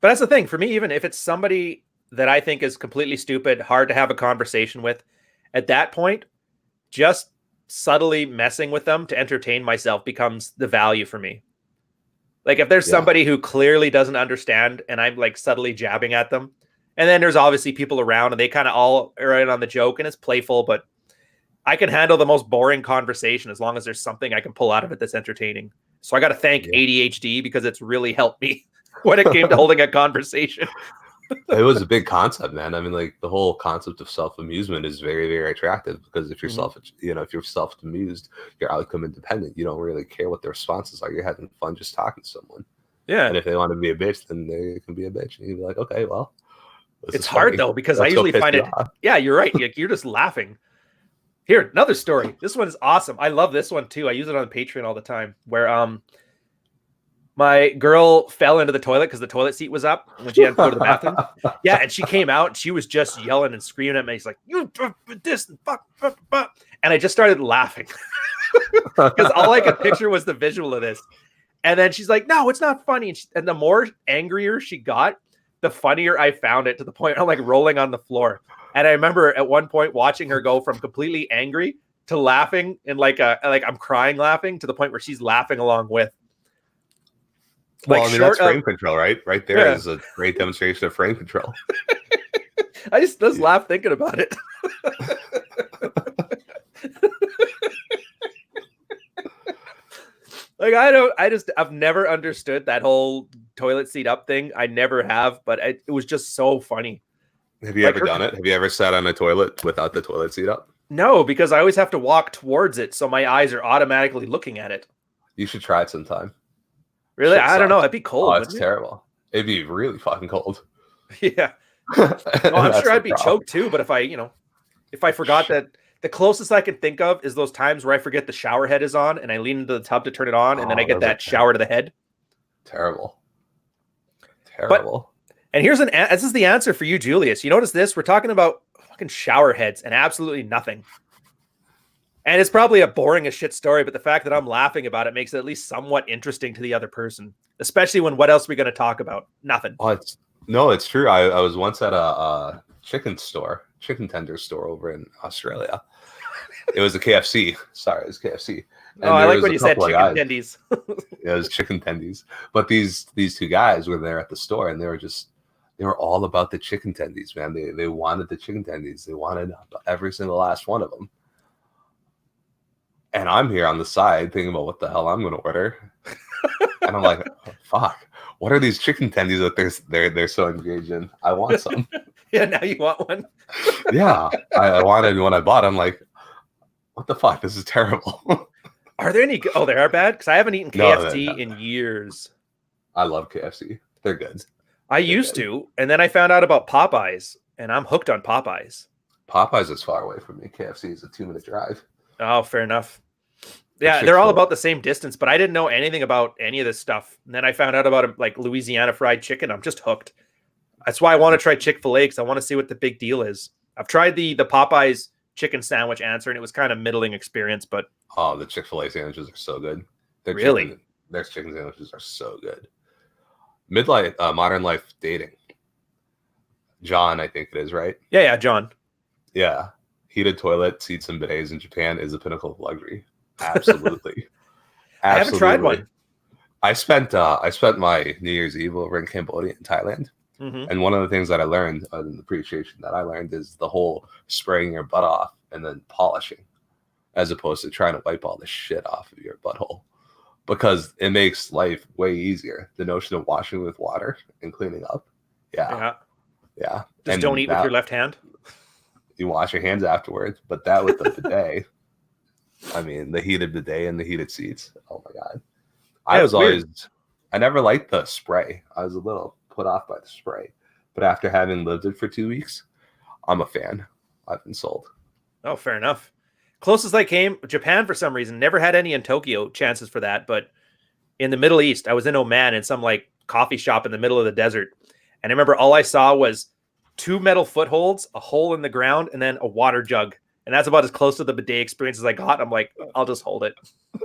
But that's the thing for me, even if it's somebody that I think is completely stupid, hard to have a conversation with, at that point, just subtly messing with them to entertain myself becomes the value for me. Like, if there's somebody who clearly doesn't understand and I'm like subtly jabbing at them, and then there's obviously people around and they kind of all are in on the joke and it's playful, but I can handle the most boring conversation as long as there's something I can pull out of it that's entertaining. So I got to thank ADHD because it's really helped me when it came to holding a conversation. It was a big concept, man. I mean, like, the whole concept of self-amusement is very, very attractive because if you're if you're self-amused, you're outcome independent. You don't really care what the responses are. You're having fun just talking to someone. Yeah. And if they want to be a bitch, then they can be a bitch. And you'd be like, okay, well, it's hard though, because I usually find it. Yeah, you're right. You're just laughing. Here, another story. This one is awesome. I love this one too. I use it on Patreon all the time, where my girl fell into the toilet because the toilet seat was up when she had to go to the bathroom. Yeah, and she came out and she was just yelling and screaming at me. She's like, "You this and fuck." And I just started laughing because all I could picture was the visual of this. And then she's like, "No, it's not funny." And the more angrier she got, the funnier I found it, to the point I'm like rolling on the floor. And I remember at one point watching her go from completely angry to laughing and like I'm crying laughing to the point where she's laughing along with. Well, I mean, that's frame control, right? Right there is a great demonstration of frame control. I just laugh thinking about it. Like, I've never understood that whole toilet seat up thing. I never have, but it was just so funny. Have you ever done it? Have you ever sat on a toilet without the toilet seat up? No, because I always have to walk towards it, so my eyes are automatically looking at it. You should try it sometime. Really? I don't know. It'd be cold. Oh, it's terrible. It'd be really fucking cold. Yeah. Well, I'm sure I'd be choked too, but if I forgot that, the closest I can think of is those times where I forget the shower head is on and I lean into the tub to turn it on, and then I get that shower to the head. Terrible. And this is the answer for you, Julius. You notice this? We're talking about fucking shower heads and absolutely nothing. And it's probably a boring as shit story, but the fact that I'm laughing about it makes it at least somewhat interesting to the other person, especially when what else are we going to talk about? Nothing. Oh, it's true. I was once at a chicken tender store over in Australia. It was a KFC. Sorry, it was KFC. And I like when you said chicken tendies. Yeah, it was chicken tendies. But these two guys were there at the store, and they were all about the chicken tendies, man. They wanted the chicken tendies. They wanted every single last one of them. And I'm here on the side thinking about what the hell I'm going to order. And I'm like, oh, fuck. What are these chicken tendies that they're so engaged in? I want some. Yeah, now you want one? Yeah, I wanted when I bought. I'm like, what the fuck? This is terrible. Are there any? Oh, they are bad because I haven't eaten No, KFC in years. I love KFC. They're good. I used to, and then I found out about Popeyes, and I'm hooked on Popeyes. Popeyes is far away from me. KFC is a 2-minute drive. Oh, fair enough. Yeah, they're all about the same distance, but I didn't know anything about any of this stuff. And then I found out about like Louisiana fried chicken. I'm just hooked. That's why I want to try Chick-fil-A because I want to see what the big deal is. I've tried the Popeyes chicken sandwich answer, and it was kind of middling experience, but the Chick-fil-A sandwiches are so good. Their chicken sandwiches are so good. Midlife, modern life dating. John, I think it is, right? Yeah, John. Yeah. Heated toilet, seats and bidets in Japan is a pinnacle of luxury. Absolutely. I haven't tried one. I spent my New Year's Eve over in Cambodia and Thailand. Mm-hmm. And one of the things that I learned, an appreciation that I learned, is the whole spraying your butt off and then polishing, as opposed to trying to wipe all the shit off of your butthole. Because it makes life way easier. The notion of washing with water and cleaning up. Yeah. Just don't eat with your left hand. You wash your hands afterwards. But that with the bidet, I mean, the heated bidet and the heated seats. Oh my God. I never liked the spray. I was a little put off by the spray. But after having lived it for 2 weeks, I'm a fan. I've been sold. Oh, fair enough. Closest I came, Japan for some reason, never had any in Tokyo chances for that. But in the Middle East, I was in Oman in some like coffee shop in the middle of the desert. And I remember all I saw was 2 metal footholds, a hole in the ground, and then a water jug. And that's about as close to the bidet experience as I got. I'm like, I'll just hold it.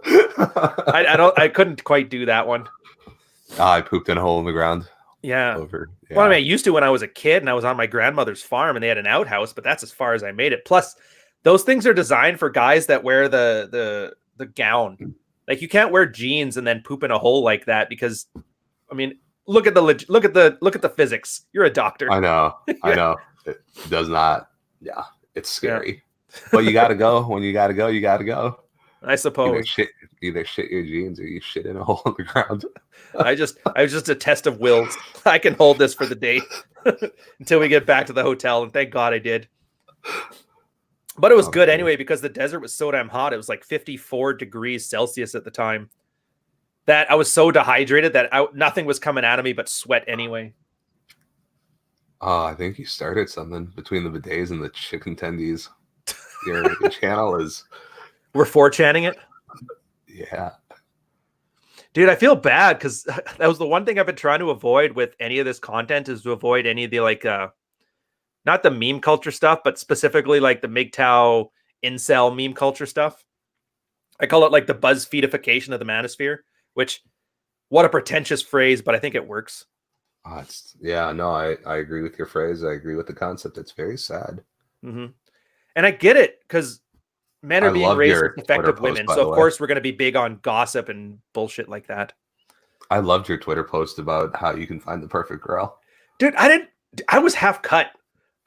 I couldn't quite do that one. I pooped in a hole in the ground. Yeah. Well, I mean, I used to when I was a kid and I was on my grandmother's farm and they had an outhouse, but that's as far as I made it. Plus, those things are designed for guys that wear the gown. Like you can't wear jeans and then poop in a hole like that because, I mean, look at the physics. You're a doctor. I know. It does not. Yeah, it's scary. Yeah. But you got to go. When you got to go, you got to go. I suppose. Either shit your jeans or you shit in a hole on the ground. I was just a test of wills. I can hold this for the day until we get back to the hotel, and thank God I did. But it was good anyway because the desert was so damn hot. It was like 54 degrees Celsius at the time. That I was so dehydrated that nothing was coming out of me but sweat anyway. I think you started something between the bidets and the chicken tendies. Your channel is... We're 4channing it? Yeah. Dude, I feel bad because that was the one thing I've been trying to avoid with any of this content is to avoid any of the like... not the meme culture stuff, but specifically like the MGTOW incel meme culture stuff. I call it like the BuzzFeedification of the manosphere, which what a pretentious phrase, but I think it works. I agree with your phrase. I agree with the concept. It's very sad. Mm-hmm. And I get it because men are being raised with effective women. So of course we're going to be big on gossip and bullshit like that. I loved your Twitter post about how you can find the perfect girl. Dude, I was half cut.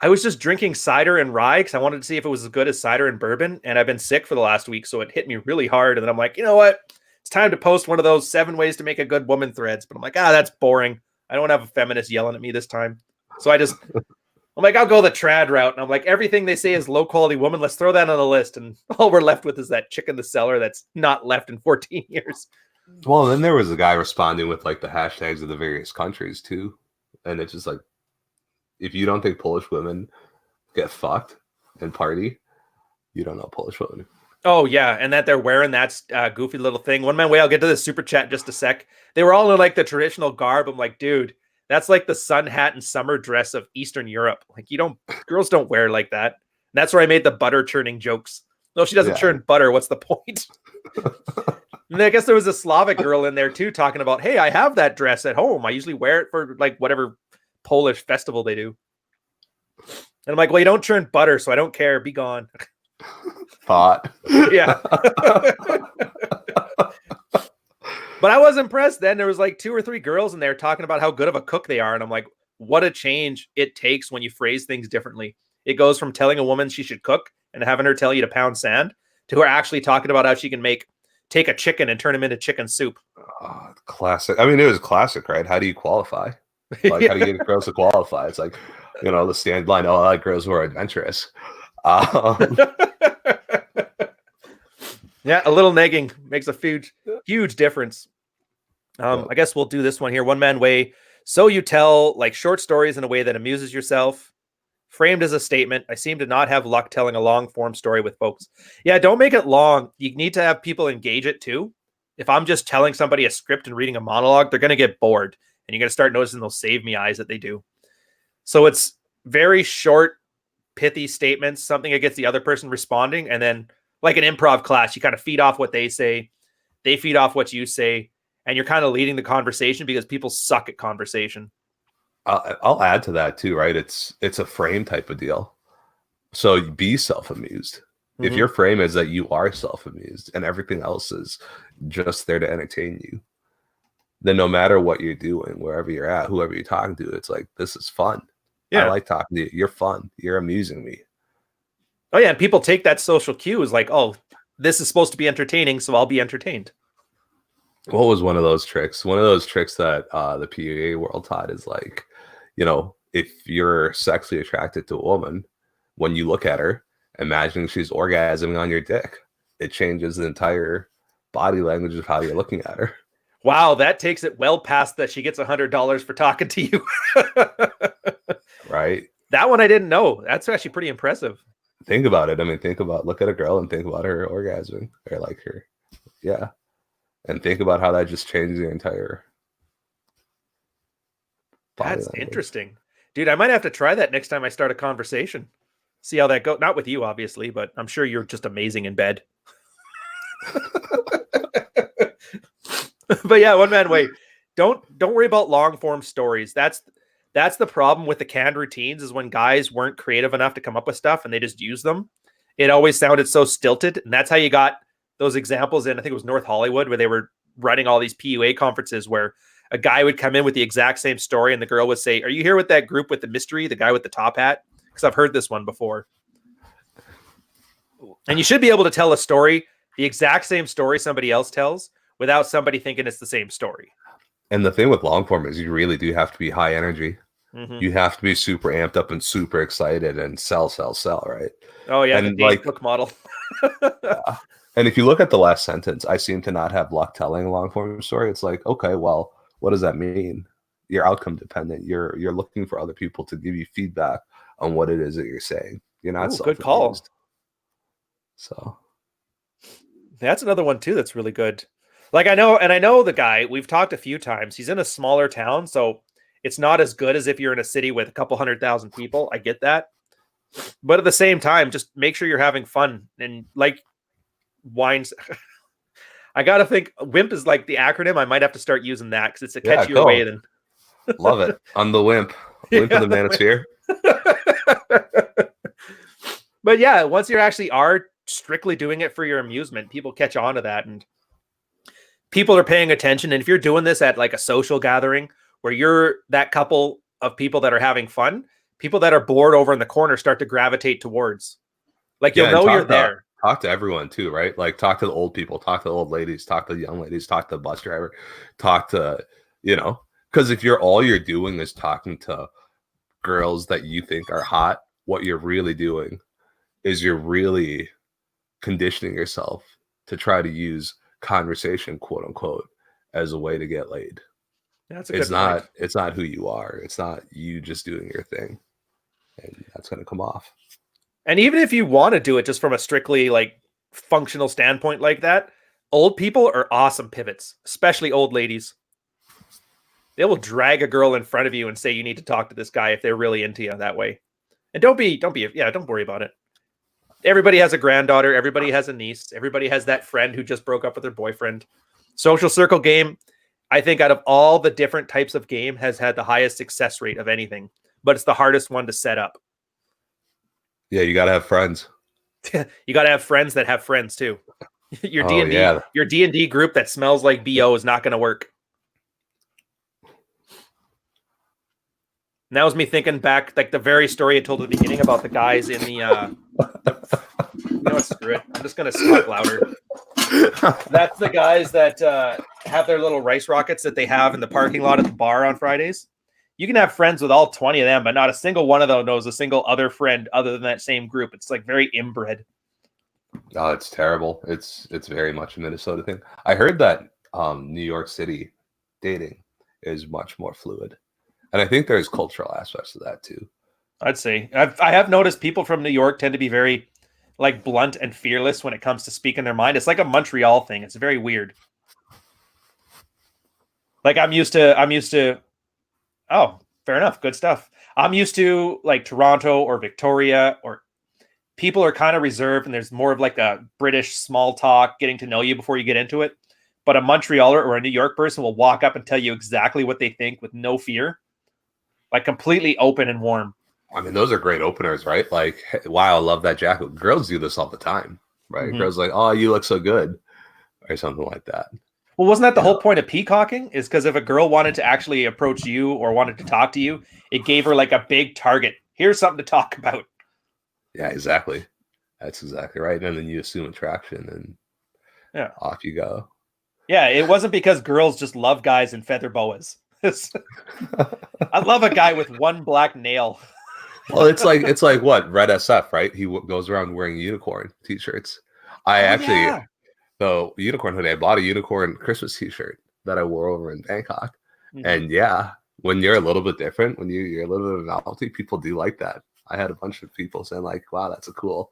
I was just drinking cider and rye because I wanted to see if it was as good as cider and bourbon. And I've been sick for the last week, so it hit me really hard. And then I'm like, you know what? It's time to post one of those 7 ways to make a good woman threads. But I'm like, that's boring. I don't have a feminist yelling at me this time. So I'm like, I'll go the trad route. And I'm like, everything they say is low quality woman. Let's throw that on the list. And all we're left with is that chick in the cellar that's not left in 14 years. Well, then there was a guy responding with like the hashtags of the various countries too. And it's just like, if you don't think Polish women get fucked and party, you don't know Polish women. Oh, yeah. And that they're wearing that goofy little thing. One man way, I'll get to the super chat in just a sec. They were all in like the traditional garb. I'm like, dude, that's like the sun hat and summer dress of Eastern Europe. Like girls don't wear like that. And that's where I made the butter churning jokes. No, she doesn't churn butter. What's the point? And I guess there was a Slavic girl in there too, talking about, hey, I have that dress at home. I usually wear it for like whatever Polish festival they do. And I'm like, well, you don't churn butter, so I don't care. Be gone. Thought. Yeah. But I was impressed then. There was like 2 or 3 girls in there talking about how good of a cook they are. And I'm like, what a change it takes when you phrase things differently. It goes from telling a woman she should cook and having her tell you to pound sand to her actually talking about how she can take a chicken and turn him into chicken soup. Classic. I mean, it was classic, right? How do you qualify? Like, how do you get girls to qualify? It's like, the stand line, I like girls who are adventurous. Yeah, a little negging makes a huge difference. I guess we'll do this one here. One man way. So you tell like short stories in a way that amuses yourself. Framed as a statement, I seem to not have luck telling a long form story with folks. Yeah, don't make it long. You need to have people engage it too. If I'm just telling somebody a script and reading a monologue, they're going to get bored. And you're going to start noticing those save me eyes that they do. So it's very short, pithy statements, something that gets the other person responding. And then like an improv class, you kind of feed off what they say. They feed off what you say. And you're kind of leading the conversation because people suck at conversation. I'll add to that too, right? It's a frame type of deal. So be self-amused. Mm-hmm. If your frame is that you are self-amused and everything else is just there to entertain you, then no matter what you're doing, wherever you're at, whoever you're talking to, it's like, this is fun. Yeah. I like talking to you. You're fun. You're amusing me. Oh yeah. And people take that social cue as like, oh, this is supposed to be entertaining, so I'll be entertained. What was one of those tricks? One of those tricks that the PUA world taught is like, you know, if you're sexually attracted to a woman, when you look at her, imagine she's orgasming on your dick. It changes the entire body language of how you're looking at her. Wow, that takes it well past that she gets $100 for talking to you. Right. That one I didn't know. That's actually pretty impressive. Think about it. I mean, look at a girl and think about her orgasming or like her. Yeah. And think about how that just changes your entire body That's language. Interesting. Dude, I might have to try that next time I start a conversation. See how that goes. Not with you, obviously, but I'm sure you're just amazing in bed. But yeah, one man way. Don't worry about long form stories. That's the problem with the canned routines is when guys weren't creative enough to come up with stuff and they just use them. It always sounded so stilted. And that's how you got those examples in, I think it was North Hollywood, where they were running all these PUA conferences where a guy would come in with the exact same story and the girl would say, are you here with that group with the mystery, the guy with the top hat? Because I've heard this one before. And you should be able to tell a story, the exact same story somebody else tells, without somebody thinking it's the same story. And the thing with long form is you really do have to be high energy. Mm-hmm. You have to be super amped up and super excited and sell, right? Oh yeah, and the Dave Cook model. Yeah. And if you look at the last sentence, I seem to not have luck telling a long form story. It's like, okay, well, what does that mean? You're outcome dependent. You're looking for other people to give you feedback on what it is that you're saying. You're not good call. So that's another one too that's really good. Like I know the guy, we've talked a few times. He's in a smaller town, so it's not as good as if you're in a city with a couple 100,000 people. I get that. But at the same time, just make sure you're having fun and like wines. I gotta think WIMP is like the acronym. I might have to start using that because it's a catchier way than love it. I'm the WIMP. WIMP of the Manosphere. But yeah, once you actually are strictly doing it for your amusement, people catch on to that and people are paying attention. And if you're doing this at like a social gathering where you're that couple of people that are having fun, people that are bored over in the corner start to gravitate towards. Like you'll know you're there. Talk to everyone too, right? Like talk to the old people, talk to the old ladies, talk to the young ladies, talk to the bus driver, talk to, because if all you're doing is talking to girls that you think are hot, what you're really doing is you're really conditioning yourself to try to use conversation, quote unquote, as a way to get laid. That's a good point. It's not who you are. It's not you just doing your thing. And that's going to come off. And even if you want to do it just from a strictly like functional standpoint like that, old people are awesome pivots, especially old ladies. They will drag a girl in front of you and say, you need to talk to this guy if they're really into you that way. And don't worry about it. Everybody has a granddaughter. Everybody has a niece. Everybody has that friend who just broke up with their boyfriend. Social circle game, I think out of all the different types of game has had the highest success rate of anything, but it's the hardest one to set up. Yeah, you got to have friends. You got to have friends that have friends too. Your D&D group that smells like BO is not going to work. And that was me thinking back, like the very story I told at the beginning about the guys in the, screw it. I'm just going to talk louder. That's the guys that have their little rice rockets that they have in the parking lot at the bar on Fridays. You can have friends with all 20 of them, but not a single one of them knows a single other friend other than that same group. It's like very inbred. Oh, it's terrible. It's very much a Minnesota thing. I heard that New York City dating is much more fluid, and I think there's cultural aspects to that too. I'd say I have noticed people from New York tend to be very like blunt and fearless when it comes to speaking their mind. It's like a Montreal thing. It's very weird. Like I'm used to. Oh, fair enough. Good stuff. I'm used to like Toronto or Victoria, or people are kind of reserved and there's more of like a British small talk, getting to know you before you get into it. But a Montrealer or a New York person will walk up and tell you exactly what they think with no fear, like completely open and warm. I mean, those are great openers, right? Like, hey, wow, I love that jacket. Girls do this all the time, right? Mm-hmm. Girls like, oh, you look so good, or something like that. Well, wasn't that the whole point of peacocking? Is because if a girl wanted to actually approach you or wanted to talk to you, it gave her like a big target. Here's something to talk about. Yeah, exactly. That's exactly right. And then you assume attraction, and off you go. Yeah, it wasn't because girls just love guys in feather boas. I love a guy with one black nail. Well, it's like what Red SF, right? He goes around wearing unicorn t-shirts. The unicorn hoodie. I bought a unicorn Christmas t-shirt that I wore over in Bangkok, and yeah, when you're a little bit different, when you're a little bit of a novelty, people do like that. I had a bunch of people saying like, "Wow, that's a cool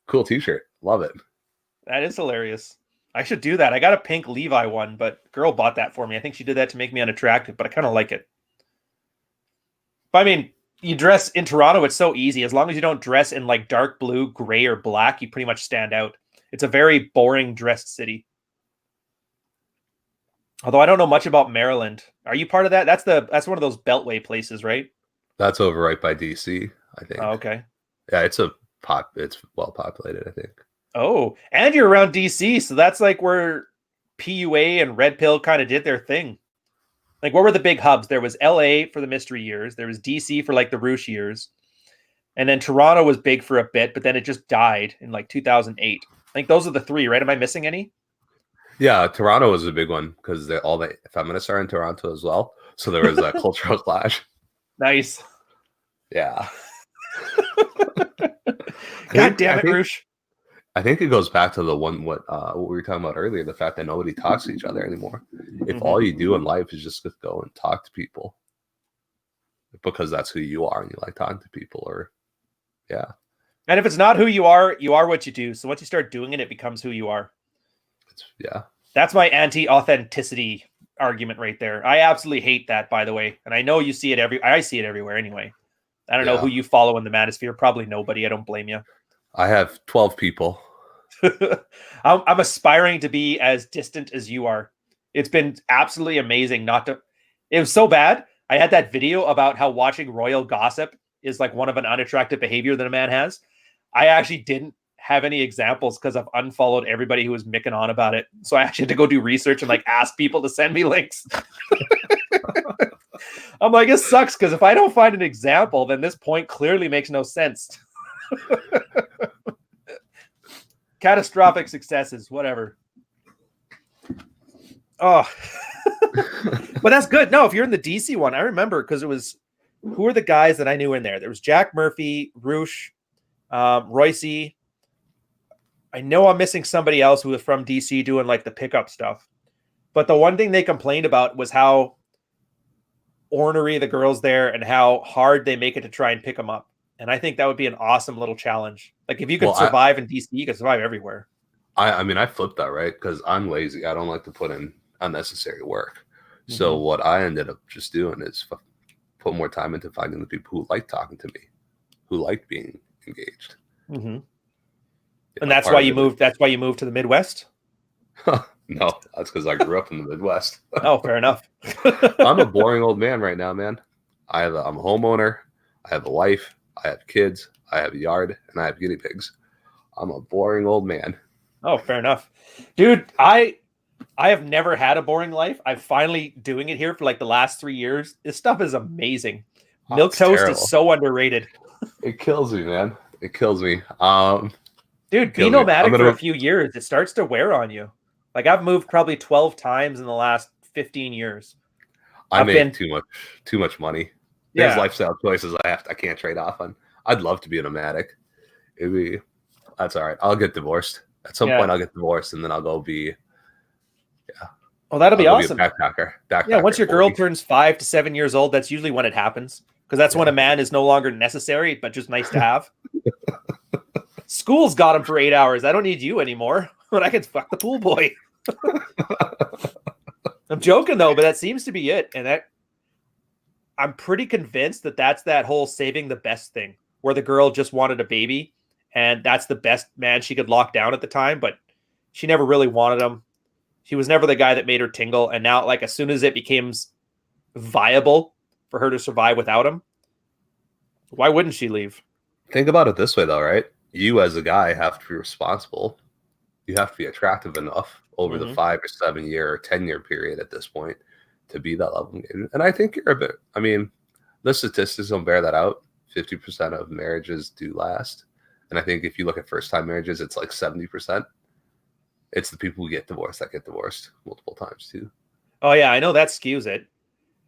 t-shirt. Love it." That is hilarious. I should do that. I got a pink Levi one, but girl bought that for me. I think she did that to make me unattractive, but I kind of like it. But I mean, you dress in Toronto, it's so easy. As long as you don't dress in like dark blue, gray, or black, you pretty much stand out. It's a very boring dressed city. Although I don't know much about Maryland. Are you part of that? That's one of those beltway places, right? That's over right by DC, I think. Oh, okay. Yeah, it's well populated, I think. Oh, and you're around DC, so that's like where PUA and Red Pill kind of did their thing. Like, what were the big hubs? There was LA for the mystery years. There was DC for like the Roosh years. And then Toronto was big for a bit, but then it just died in like 2008. I think those are the three, right? Am I missing any? Yeah, Toronto was a big one because all the feminists are in Toronto as well. So there was a cultural clash. Nice. Yeah. God damn it, Roosh. I think it goes back to the one what we were talking about earlier, the fact that nobody talks to each other anymore. If all you do in life is just go and talk to people because that's who you are and you like talking to people, or yeah. And if it's not who you are what you do. So once you start doing it, it becomes who you are. That's my anti-authenticity argument right there. I absolutely hate that, by the way. And I know you see it I see it everywhere anyway. I don't know who you follow in the manosphere. Probably nobody. I don't blame you. I have 12 people. I'm aspiring to be as distant as you are. It's been absolutely amazing it was so bad. I had that video about how watching royal gossip is like one of an unattractive behavior that a man has. I actually didn't have any examples because I've unfollowed everybody who was micking on about it. So I actually had to go do research and like ask people to send me links. I'm like, it sucks because if I don't find an example, then this point clearly makes no sense. Catastrophic successes, whatever. Oh, but that's good. No, if you're in the DC one, I remember because it was who are the guys that I knew in there? There was Jack Murphy, Roosh, Royce. I know I'm missing somebody else who was from DC doing like the pickup stuff. But the one thing they complained about was how ornery the girls there and how hard they make it to try and pick them up. And I think that would be an awesome little challenge. Like if you could survive in DC, you could survive everywhere. I mean, I flipped that, right? Because I'm lazy. I don't like to put in unnecessary work. So what I ended up just doing is put more time into finding the people who like talking to me, who like being engaged. And that's why you moved. That's why you moved to the Midwest. No, that's because I grew up in the Midwest. Oh, fair enough. I'm a boring old man right now, man. I'm a homeowner. I have a wife. I have kids. I have a yard, and I have guinea pigs. I'm a boring old man. Oh, fair enough, dude. I have never had a boring life. I'm finally doing it here for like the last 3 years. This stuff is amazing. Milk toast terrible. is so underrated. It kills me, man. It kills me. Dude, be nomadic for a few years. It starts to wear on you. Like I've moved probably 12 times in the last 15 years. I make too much money. There's lifestyle choices I can't trade off on. I'd love to be a nomadic. That's all right. I'll get divorced. At some point, I'll get divorced, and then I'll go be. Yeah. Oh, that'll be awesome. Be a backpacker. Yeah, once your girl turns 5 to 7 years old, that's usually when it happens. Because that's when a man is no longer necessary, but just nice to have. School's got him for 8 hours. I don't need you anymore. But I can fuck the pool boy. I'm joking, though, but that seems to be it. And I'm pretty convinced that that's that whole saving the best thing, where the girl just wanted a baby, and that's the best man she could lock down at the time, but she never really wanted him. She was never the guy that made her tingle, and now, like, as soon as it becomes viable for her to survive without him, why wouldn't she leave? Think about it this way, though, right? You as a guy have to be responsible. You have to be attractive enough over the 5 or 7 year or 10-year period at this point to be that level engagement. And I think you're a bit, I mean, the statistics don't bear that out. 50% of marriages do last. And I think if you look at first-time marriages, it's like 70%. It's the people who get divorced that get divorced multiple times too. Oh yeah, I know that skews it.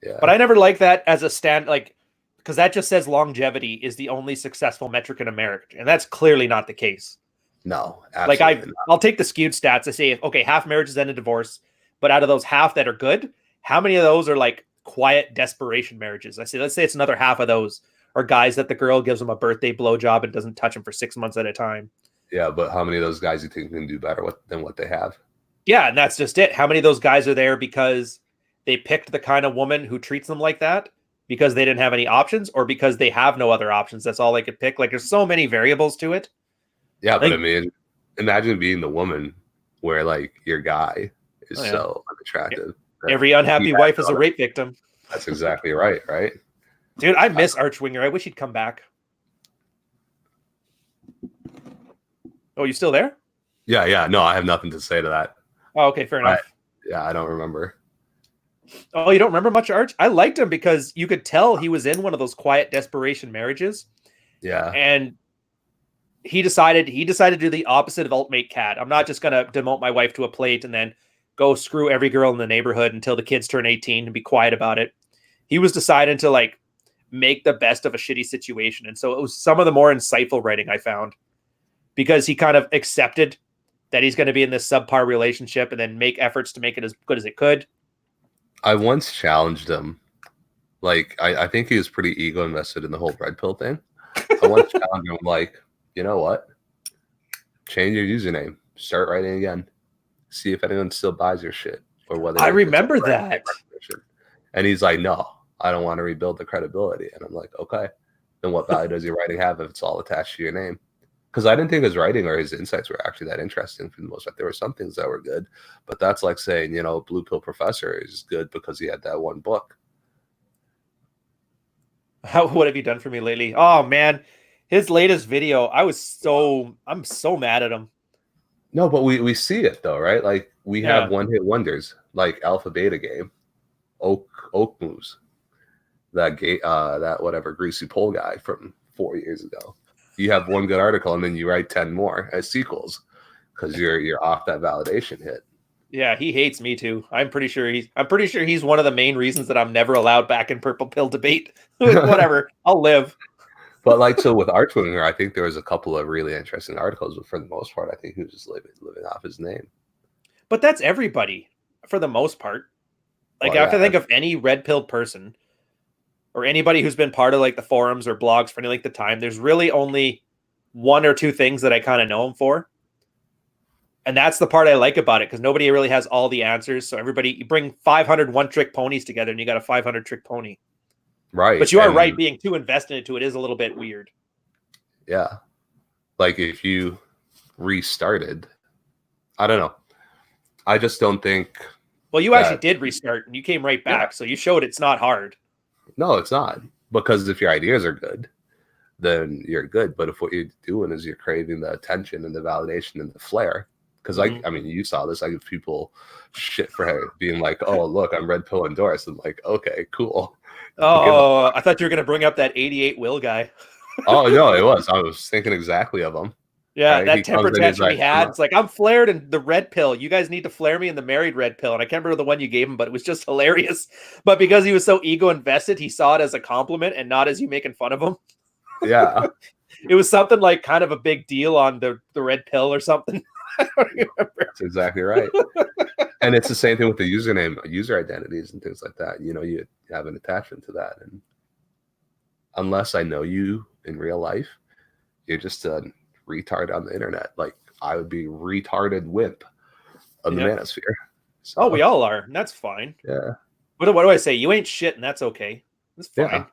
Yeah. But I never like that as a stand, like, because that just says longevity is the only successful metric in a marriage. And that's clearly not the case. No, absolutely like not. I'll take the skewed stats. I say, okay, half marriages end in divorce, but out of those half that are good, how many of those are like quiet desperation marriages? I say, let's say it's another half of those are guys that the girl gives them a birthday blowjob and doesn't touch them for 6 months at a time. Yeah, but how many of those guys you think can do better than what they have? Yeah, and that's just it. How many of those guys are there because they picked the kind of woman who treats them like that because they didn't have any options, or because they have no other options? That's all they could pick. Like, there's so many variables to it. Yeah, but I mean, imagine being the woman where like your guy is so unattractive. Every unhappy wife is a rape victim. That's exactly right, right? Dude, I miss Archwinger. I wish he'd come back. Oh, you still there? Yeah. No, I have nothing to say to that. Oh, okay, fair enough. I don't remember. Oh, you don't remember much of Arch? I liked him because you could tell he was in one of those quiet desperation marriages. Yeah. And he decided to do the opposite of Ultimate Cat. I'm not just going to demote my wife to a plate and then go screw every girl in the neighborhood until the kids turn 18 and be quiet about it. He was deciding to like make the best of a shitty situation. And so it was some of the more insightful writing I found, because he kind of accepted that he's going to be in this subpar relationship and then make efforts to make it as good as it could. I once challenged him. Like, I think he was pretty ego invested in the whole red pill thing. I once challenged him, like, you know what? Change your username. Start writing again. See if anyone still buys your shit. Or whether I remember that. And he's like, no, I don't want to rebuild the credibility. And I'm like, okay. Then what value does your writing have if it's all attached to your name? Because I didn't think his writing or his insights were actually that interesting for the most part. There were some things that were good, but that's like saying, you know, Blue Pill Professor is good because he had that one book. What have you done for me lately? Oh man, his latest video, I'm so mad at him. No, but we see it though, right? Like we have one-hit wonders, like Alpha Beta Game, Oak Moves, that whatever greasy pole guy from 4 years ago. You have one good article and then you write 10 more as sequels because you're off that validation hit. Yeah, he hates me too. I'm pretty sure he's one of the main reasons that I'm never allowed back in Purple Pill debate. Whatever, I'll live. But like, so with Archwinger, I think there was a couple of really interesting articles, but for the most part, I think he was just living off his name. But that's everybody for the most part. Like, I have to think of any red pilled person or anybody who's been part of like the forums or blogs for any length of time. There's really only one or two things that I kind of know him for. And that's the part I like about it, because nobody really has all the answers. So you bring 500 one-trick ponies together and you got a 500-trick pony. Right. But you are right, being too invested into it is a little bit weird. Yeah. Like if you restarted, I don't know. I just don't think. Well, you actually did restart and you came right back. Yeah. So you showed it's not hard. No, it's not. Because if your ideas are good, then you're good. But if what you're doing is you're craving the attention and the validation and the flair, because I mean, you saw this. I give people shit for being like, "Oh, look, I'm red pill endorsed." I'm like, "Okay, cool." Oh, I thought you were gonna bring up that 88 Will guy. Oh no, it was. I was thinking exactly of him. Yeah, right? That temper tantrum he had. It's like, I'm flared in the red pill. You guys need to flare me in the married red pill. And I can't remember the one you gave him, but it was just hilarious. But because he was so ego invested, he saw it as a compliment and not as you making fun of him. Yeah. It was something like kind of a big deal on the red pill or something. I don't remember. That's exactly right. And it's the same thing with the username, user identities and things like that. You have an attachment to that. And unless I know you in real life, you're just a retard on the internet. Like I would be retarded wimp of the manosphere. So, oh, we all are. And that's fine. Yeah. What do I say? You ain't shit, and that's okay. That's fine.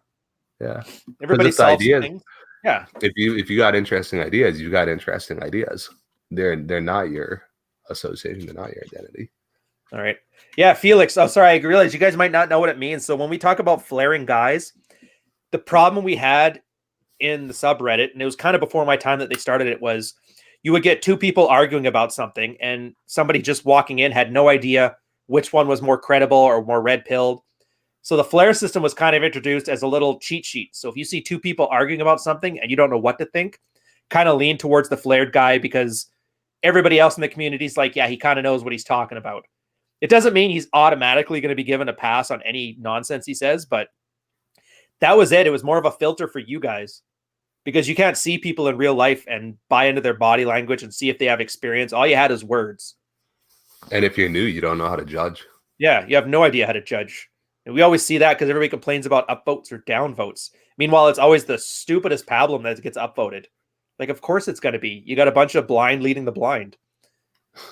Yeah. Everybody solves things. Yeah. If you got interesting ideas, you got interesting ideas. They're not your association. They're not your identity. All right. Yeah, Felix. Oh, sorry. I realize you guys might not know what it means. So when we talk about flaring guys, the problem we had in the subreddit, and it was kind of before my time that they started it, was you would get two people arguing about something, and somebody just walking in had no idea which one was more credible or more red-pilled. So the flare system was kind of introduced as a little cheat sheet. So if you see two people arguing about something and you don't know what to think, kind of lean towards the flared guy, because everybody else in the community is like, yeah, he kind of knows what he's talking about. It doesn't mean he's automatically going to be given a pass on any nonsense he says, but that was it. It was more of a filter for you guys, because you can't see people in real life and buy into their body language and see if they have experience. All you had is words. And if you're new, you don't know how to judge. Yeah, you have no idea how to judge. And we always see that because everybody complains about upvotes or downvotes. Meanwhile, it's always the stupidest pablum that gets upvoted. Like, of course it's going to be. You got a bunch of blind leading the blind.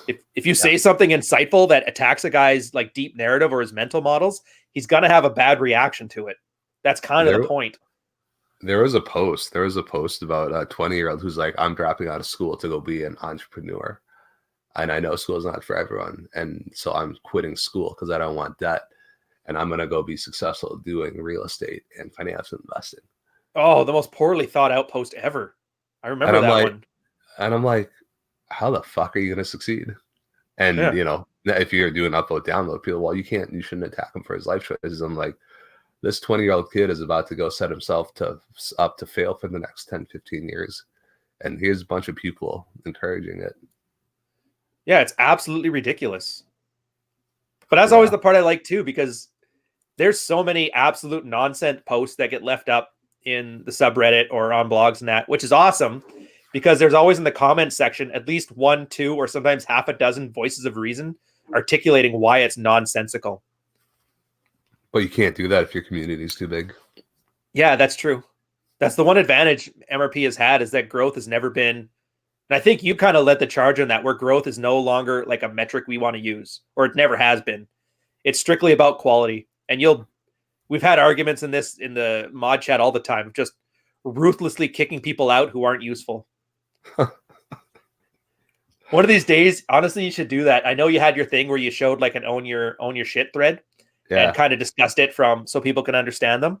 If you say something insightful that attacks a guy's like deep narrative or his mental models, he's going to have a bad reaction to it. That's kind of the point. There was a post about a 20-year-old who's like, I'm dropping out of school to go be an entrepreneur. And I know school's not for everyone. And so I'm quitting school because I don't want debt. And I'm going to go be successful doing real estate and financial investing. Oh, the most poorly thought out post ever. I remember that one. And I'm like, how the fuck are you going to succeed? And, if you're doing upvote, download, people, well, you shouldn't attack him for his life choices. I'm like, this 20-year-old kid is about to go set himself up to fail for the next 10, 15 years. And here's a bunch of people encouraging it. Yeah, it's absolutely ridiculous. But that's always the part I like too, because there's so many absolute nonsense posts that get left up in the subreddit or on blogs and that, which is awesome, because there's always in the comments section at least 1, 2, or sometimes half a dozen voices of reason articulating why it's nonsensical. But you can't do that if your community is too big. Yeah, that's true. That's the one advantage MRP has had, is that growth has never been, and I think you kind of led the charge on that, where growth is no longer like a metric we want to use, or it never has been. It's strictly about quality. And we've had arguments in the mod chat all the time, just ruthlessly kicking people out who aren't useful. One of these days, honestly, you should do that. I know you had your thing where you showed like an own your shit thread and kind of discussed it so people can understand them.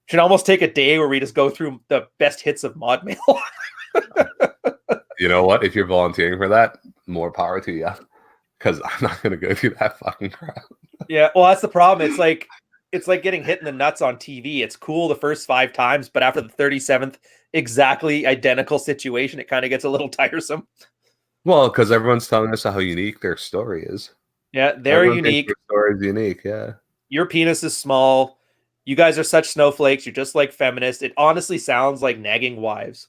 Should almost take a day where we just go through the best hits of mod mail. You know what? If you're volunteering for that, more power to you. Because I'm not going to go through that fucking crap. Yeah, well, that's the problem. It's like getting hit in the nuts on TV. It's cool the first 5 times, but after the 37th exactly identical situation, it kind of gets a little tiresome. Well, because everyone's telling us how unique their story is. Yeah, they're unique. Their story is unique, yeah. Your penis is small. You guys are such snowflakes. You're just like feminists. It honestly sounds like nagging wives.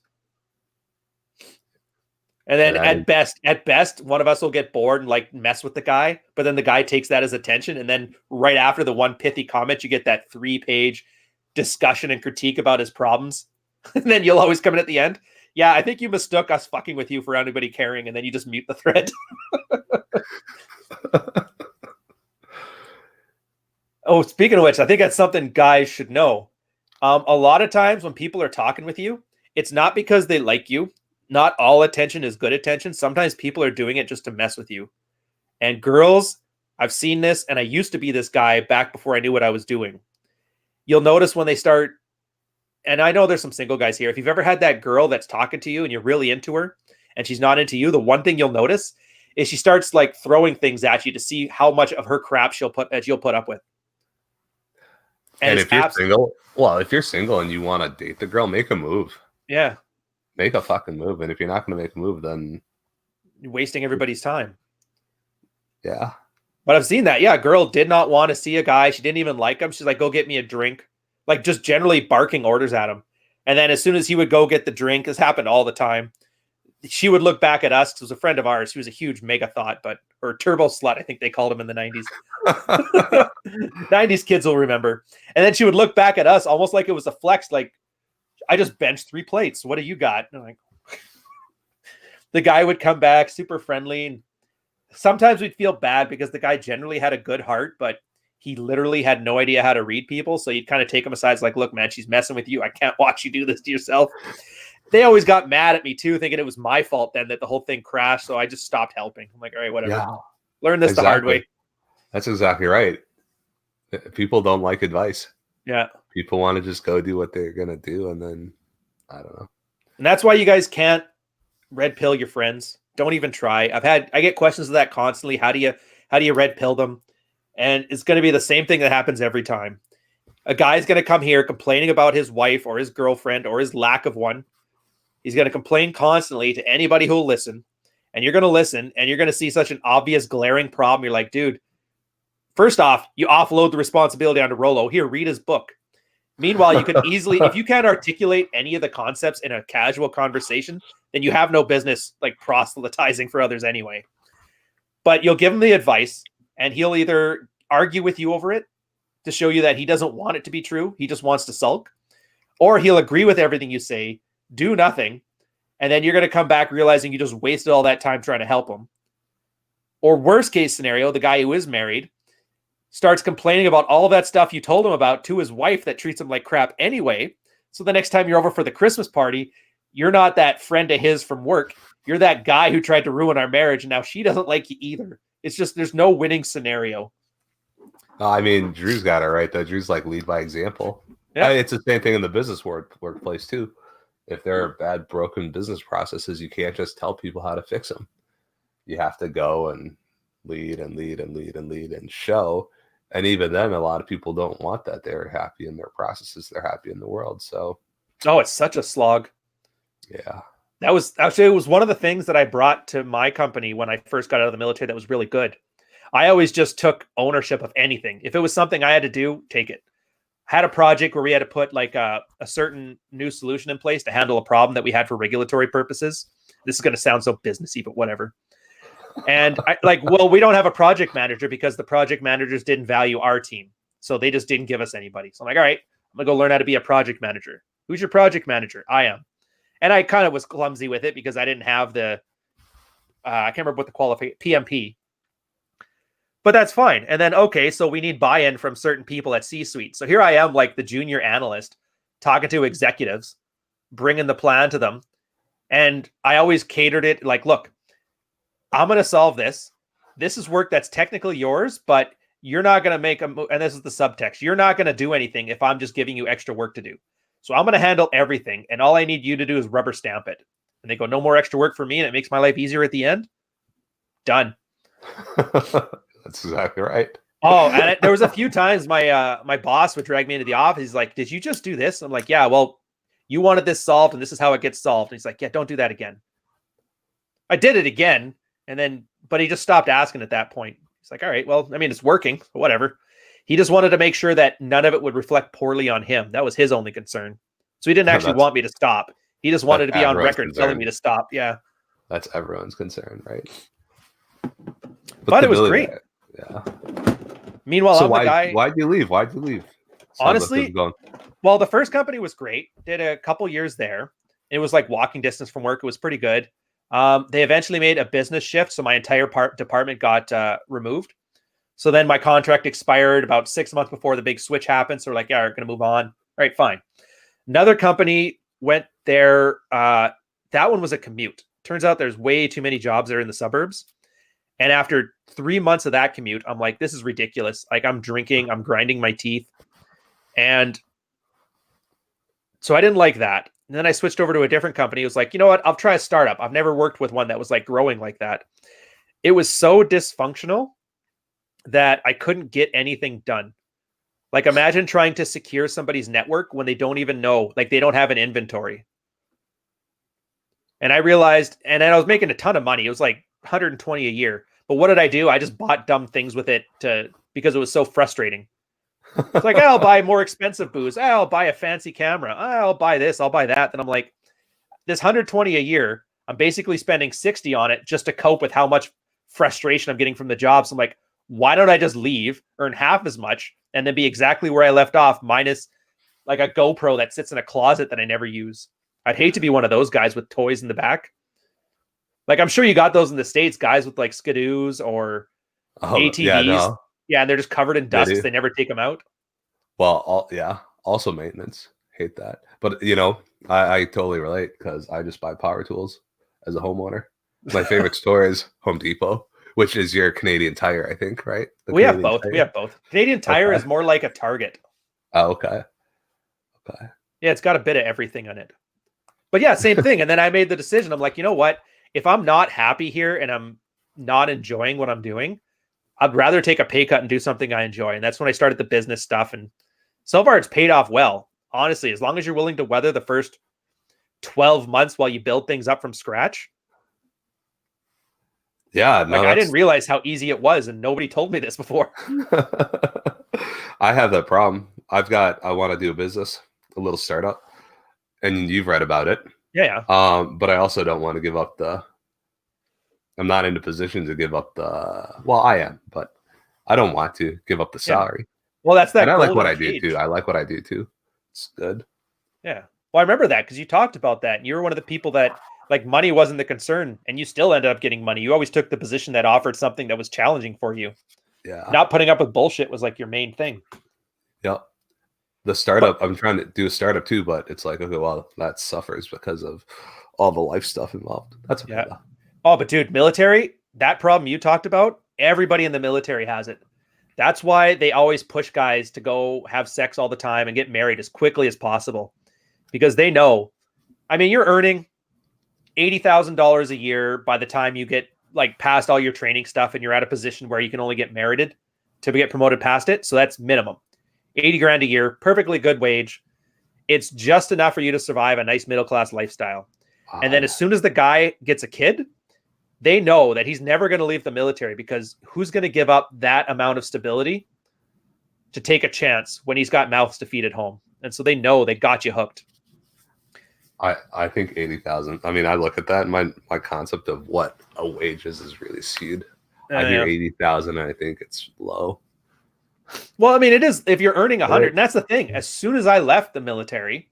And then at best, one of us will get bored and like mess with the guy, but then the guy takes that as attention. And then right after the one pithy comment, you get that 3-page discussion and critique about his problems. And then you'll always come in at the end. Yeah, I think you mistook us fucking with you for anybody caring. And then you just mute the thread. Oh, speaking of which, I think that's something guys should know. A lot of times when people are talking with you, it's not because they like you. Not all attention is good attention. Sometimes people are doing it just to mess with you. And girls, I've seen this, and I used to be this guy back before I knew what I was doing. You'll notice when they start, and I know there's some single guys here. If you've ever had that girl that's talking to you and you're really into her and she's not into you, the one thing you'll notice is she starts like throwing things at you to see how much of her crap you'll put up with. And if you're single and you want to date the girl, make a move. Yeah. Make a fucking move. And if you're not going to make a move, then you're wasting everybody's time. Yeah. But I've seen that. Yeah. A girl did not want to see a guy. She didn't even like him. She's like, go get me a drink. Like just generally barking orders at him. And then as soon as he would go get the drink, this happened all the time. she would look back at us, because it was a friend of ours. He was a huge mega thought, or turbo slut, I think they called him in the 90s. 90s kids will remember. And then she would look back at us almost like it was a flex, like, I just benched 3 plates. What do you got? And I'm like, the guy would come back super friendly. And sometimes we'd feel bad because the guy generally had a good heart, but he literally had no idea how to read people. So you'd kind of take him aside. It's like, look, man, she's messing with you. I can't watch you do this to yourself. They always got mad at me too, thinking it was my fault then that the whole thing crashed. So I just stopped helping. I'm like, all right, whatever. Yeah, learn this the hard way. That's exactly right. People don't like advice. Yeah. People want to just go do what they're going to do. And then, I don't know. And that's why you guys can't red pill your friends. Don't even try. I get questions of that constantly. How do you red pill them? And it's going to be the same thing that happens every time. A guy's going to come here complaining about his wife or his girlfriend or his lack of one. He's going to complain constantly to anybody who will listen. And you're going to listen and you're going to see such an obvious glaring problem. You're like, dude, first off, you offload the responsibility onto Rollo. Here, read his book. Meanwhile, you can easily, if you can't articulate any of the concepts in a casual conversation, then you have no business like proselytizing for others anyway. But you'll give him the advice and he'll either argue with you over it to show you that he doesn't want it to be true. He just wants to sulk. Or he'll agree with everything you say, do nothing. And then you're going to come back realizing you just wasted all that time trying to help him. Or worst case scenario, the guy who is married starts complaining about all that stuff you told him about to his wife that treats him like crap anyway. So the next time you're over for the Christmas party, you're not that friend of his from work. You're that guy who tried to ruin our marriage, and now she doesn't like you either. It's just, there's no winning scenario. I mean, Drew's got it right, though. Drew's like lead by example. Yeah. It's the same thing in the business workplace, too. If there are bad, broken business processes, you can't just tell people how to fix them. You have to go and lead and lead and lead and lead and show. And even then, a lot of people don't want that. They're happy in their processes. They're happy in the world. So, oh, it's such a slog. Yeah. That was actually, it was one of the things that I brought to my company when I first got out of the military that was really good. I always just took ownership of anything. If it was something I had to do, take it. Had a project where we had to put like a certain new solution in place to handle a problem that we had for regulatory purposes. This is going to sound so businessy, but whatever. And we don't have a project manager because the project managers didn't value our team. So they just didn't give us anybody. So I'm like, all right, I'm gonna go learn how to be a project manager. Who's your project manager? I am. And I kind of was clumsy with it because I didn't have the, I can't remember what the qualification, PMP. But that's fine. And then, okay, so we need buy-in from certain people at C-suite. So here I am, like the junior analyst, talking to executives, bringing the plan to them. And I always catered it like, look, I'm going to solve this. This is work that's technically yours, but you're not going to make a move. And this is the subtext. You're not going to do anything if I'm just giving you extra work to do. So I'm going to handle everything. And all I need you to do is rubber stamp it. And they go, no more extra work for me. And it makes my life easier at the end. Done. That's exactly right. Oh, and there was a few times my boss would drag me into the office. He's like, did you just do this? I'm like, yeah, well, you wanted this solved and this is how it gets solved. And he's like, yeah, don't do that again. I did it again. And then, but he just stopped asking at that point. He's like, all right, well, I mean, it's working, but whatever. He just wanted to make sure that none of it would reflect poorly on him. That was his only concern. So he didn't actually want me to stop. He just wanted to be on record telling me to stop. Yeah. That's everyone's concern, right? But it was great. Yeah. Meanwhile, so I'm the guy. Why'd you leave? Honestly, well, the first company was great. Did a couple years there. It was like walking distance from work. It was pretty good. They eventually made a business shift, so my entire department got removed. So then my contract expired about 6 months before the big switch happened. So we're like, yeah, we're going to move on. All right, fine. Another company went there. That one was a commute. Turns out there's way too many jobs that are in the suburbs. And after 3 months of that commute, I'm like, this is ridiculous. Like, I'm drinking, I'm grinding my teeth. And so I didn't like that. And then I switched over to a different company. It was like, you know what? I'll try a startup. I've never worked with one that was like growing like that. It was so dysfunctional that I couldn't get anything done. Like, imagine trying to secure somebody's network when they don't even know, like they don't have an inventory. And I realized, and then I was making a ton of money. It was like 120 a year. But what did I do? I just bought dumb things with it because it was so frustrating. It's like, I'll buy more expensive booze. I'll buy a fancy camera. I'll buy this. I'll buy that. Then I'm like, this 120 a year, I'm basically spending 60 on it just to cope with how much frustration I'm getting from the job. So I'm like, why don't I just leave, earn half as much, and then be exactly where I left off, minus like a GoPro that sits in a closet that I never use. I'd hate to be one of those guys with toys in the back. Like, I'm sure you got those in the States, guys with like Skidoos or ATVs. Yeah, no, Yeah, and they're just covered in they dust. do. They never take them out. Well, yeah, also maintenance. Hate that. But I totally relate because I just buy power tools as a homeowner. My favorite store is Home Depot, which is your Canadian Tire, I think, right? We have both. We have both. Canadian Tire is more like a Target. Oh, okay. Okay. Yeah, it's got a bit of everything on it. But yeah, same thing. And then I made the decision. I'm like, you know what? If I'm not happy here and I'm not enjoying what I'm doing, I'd rather take a pay cut and do something I enjoy. And that's when I started the business stuff. And so far it's paid off well. Honestly, as long as you're willing to weather the first 12 months while you build things up from scratch. Yeah, like I didn't realize how easy it was, and nobody told me this before. I have that problem. I want to do a business, a little startup, and you've read about it. Yeah. But I also don't want to give up I'm not in a position to give up well, I am, but I don't want to give up the salary. Well, that's that. And I like what I do too. I like what I do too. It's good. Yeah. Well, I remember that because you talked about that. And you were one of the people that like money wasn't the concern, and you still ended up getting money. You always took the position that offered something that was challenging for you. Yeah. Not putting up with bullshit was like your main thing. Yep. The startup, I'm trying to do a startup too, but it's like, okay, well, that suffers because of all the life stuff involved. That's okay. Yeah. Oh, but dude, military, that problem you talked about, everybody in the military has it. That's why they always push guys to go have sex all the time and get married as quickly as possible, because they know, I mean, you're earning $80,000 a year by the time you get like past all your training stuff and you're at a position where you can only get merited to get promoted past it. So that's minimum 80 grand a year, perfectly good wage. It's just enough for you to survive a nice middle-class lifestyle. Wow. And then as soon as the guy gets a kid, they know that he's never going to leave the military, because who's going to give up that amount of stability to take a chance when he's got mouths to feed at home? And so they know they got you hooked. I think 80,000. I mean, I look at that and my concept of what a wage is really skewed. I hear 80,000 and I think it's low. Well, I mean, it is if you're earning 100, and that's the thing. As soon as I left the military,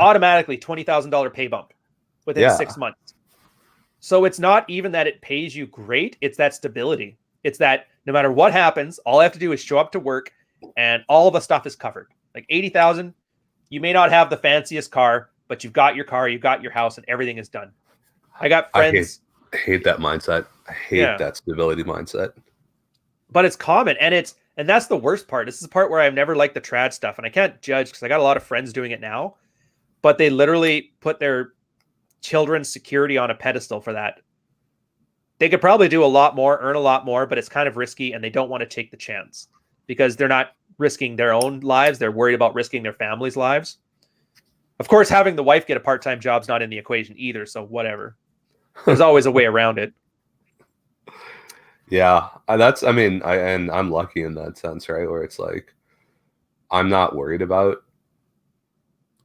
automatically $20,000 pay bump within 6 months. So it's not even that it pays you great. It's that stability. It's that no matter what happens, all I have to do is show up to work and all the stuff is covered. Like 80,000, you may not have the fanciest car, but you've got your car, you've got your house, and everything is done. I got friends. I hate that mindset. I hate that stability mindset. But it's common, and that's the worst part. This is the part where I've never liked the trad stuff, and I can't judge because I got a lot of friends doing it now, but they literally put their children's security on a pedestal for that. They could probably do a lot more, earn a lot more, but it's kind of risky, and they don't want to take the chance because they're not risking their own lives. They're worried about risking their family's lives. Of course, having the wife get a part-time job's not in the equation either, so whatever. There's always a way around it. Yeah, I'm lucky in that sense, right? Where it's like, I'm not worried about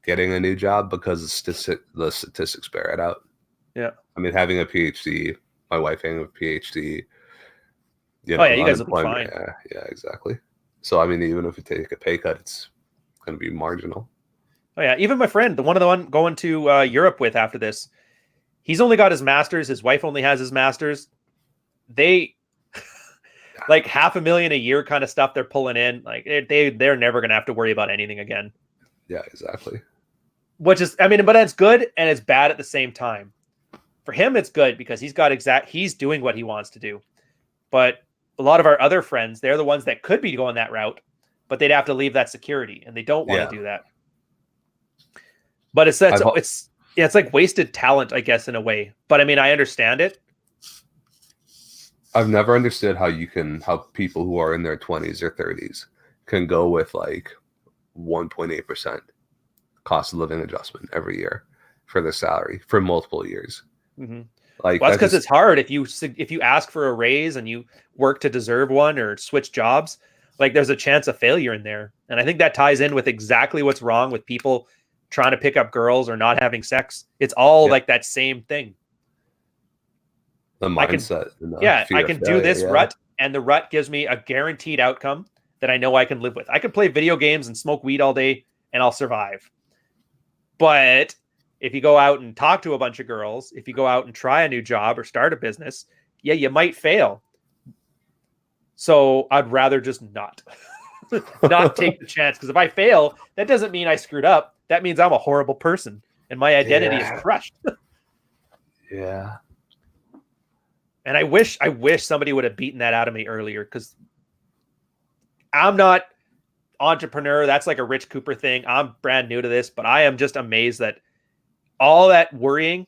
getting a new job because the statistics bear it out. Yeah. I mean, having a PhD, my wife having a PhD. You guys will be fine. Yeah, exactly. So, I mean, even if you take a pay cut, it's going to be marginal. Oh, yeah. Even my friend, the one going to Europe with after this, he's only got his master's. His wife only has his master's. They like $500,000 a year kind of stuff they're pulling in. Like they're never going to have to worry about anything again. Yeah, exactly. Which is, I mean, but it's good and it's bad at the same time. For him, it's good because he's doing what he wants to do. But a lot of our other friends, they're the ones that could be going that route, but they'd have to leave that security, and they don't want to do that. But it's like wasted talent, I guess, in a way. But I mean, I understand it. I've never understood how people who are in their 20s or 30s can go with like 1.8% cost of living adjustment every year for their salary for multiple years. Mm-hmm. Like, well, that's because it's hard. If you ask for a raise and you work to deserve one or switch jobs, like there's a chance of failure in there. And I think that ties in with exactly what's wrong with people trying to pick up girls or not having sex. It's all like that same thing. The mindset. And the I fear can of do failure, this yeah. rut, and the rut gives me a guaranteed outcome that I know I can live with. I could play video games and smoke weed all day and I'll survive. But if you go out and talk to a bunch of girls, if you go out and try a new job or start a business, yeah, you might fail. So I'd rather just not take the chance, because if I fail, that doesn't mean I screwed up. That means I'm a horrible person and my identity is crushed. Yeah. And I wish somebody would have beaten that out of me earlier, because I'm not entrepreneur. That's like a Rich Cooper thing. I'm brand new to this, but I am just amazed that all that worrying,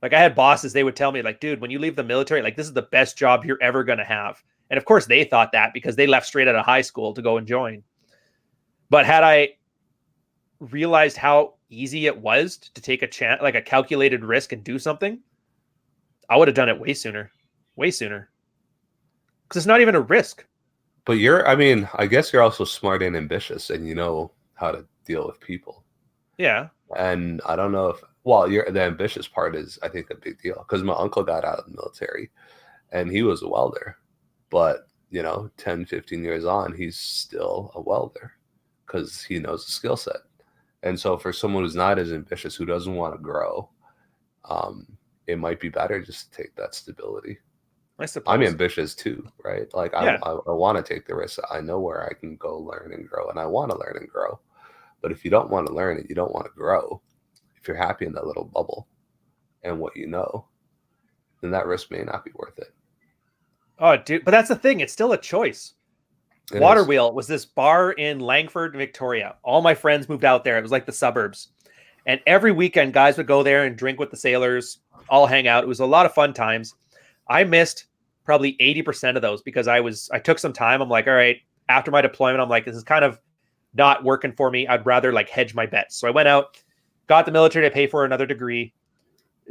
like I had bosses, they would tell me like, dude, when you leave the military, like this is the best job you're ever going to have. And of course they thought that because they left straight out of high school to go and join. But had I realized how easy it was to take a chance, like a calculated risk, and do something, I would have done it way sooner. Because it's not even a risk. But I guess you're also smart and ambitious, and you know how to deal with people. Yeah. And I don't know if, the ambitious part is, I think, a big deal, because my uncle got out of the military and he was a welder, but 10, 15 years on, he's still a welder because he knows the skill set. And so for someone who's not as ambitious, who doesn't want to grow, it might be better just to take that stability. I suppose. I'm ambitious too, right? Like I want to take the risk. I know where I can go learn and grow, and I want to learn and grow. But if you don't want to learn and you don't want to grow, if you're happy in that little bubble and what you know, then that risk may not be worth it. Oh, dude, but that's the thing. It's still a choice. Waterwheel was this bar in Langford, Victoria. All my friends moved out there. It was like the suburbs. And every weekend, guys would go there and drink with the sailors, all hang out. It was a lot of fun times. I missed probably 80% of those because I took some time. I'm like, all right, after my deployment, I'm like, this is kind of not working for me. I'd rather like hedge my bets. So I went out, got the military to pay for another degree,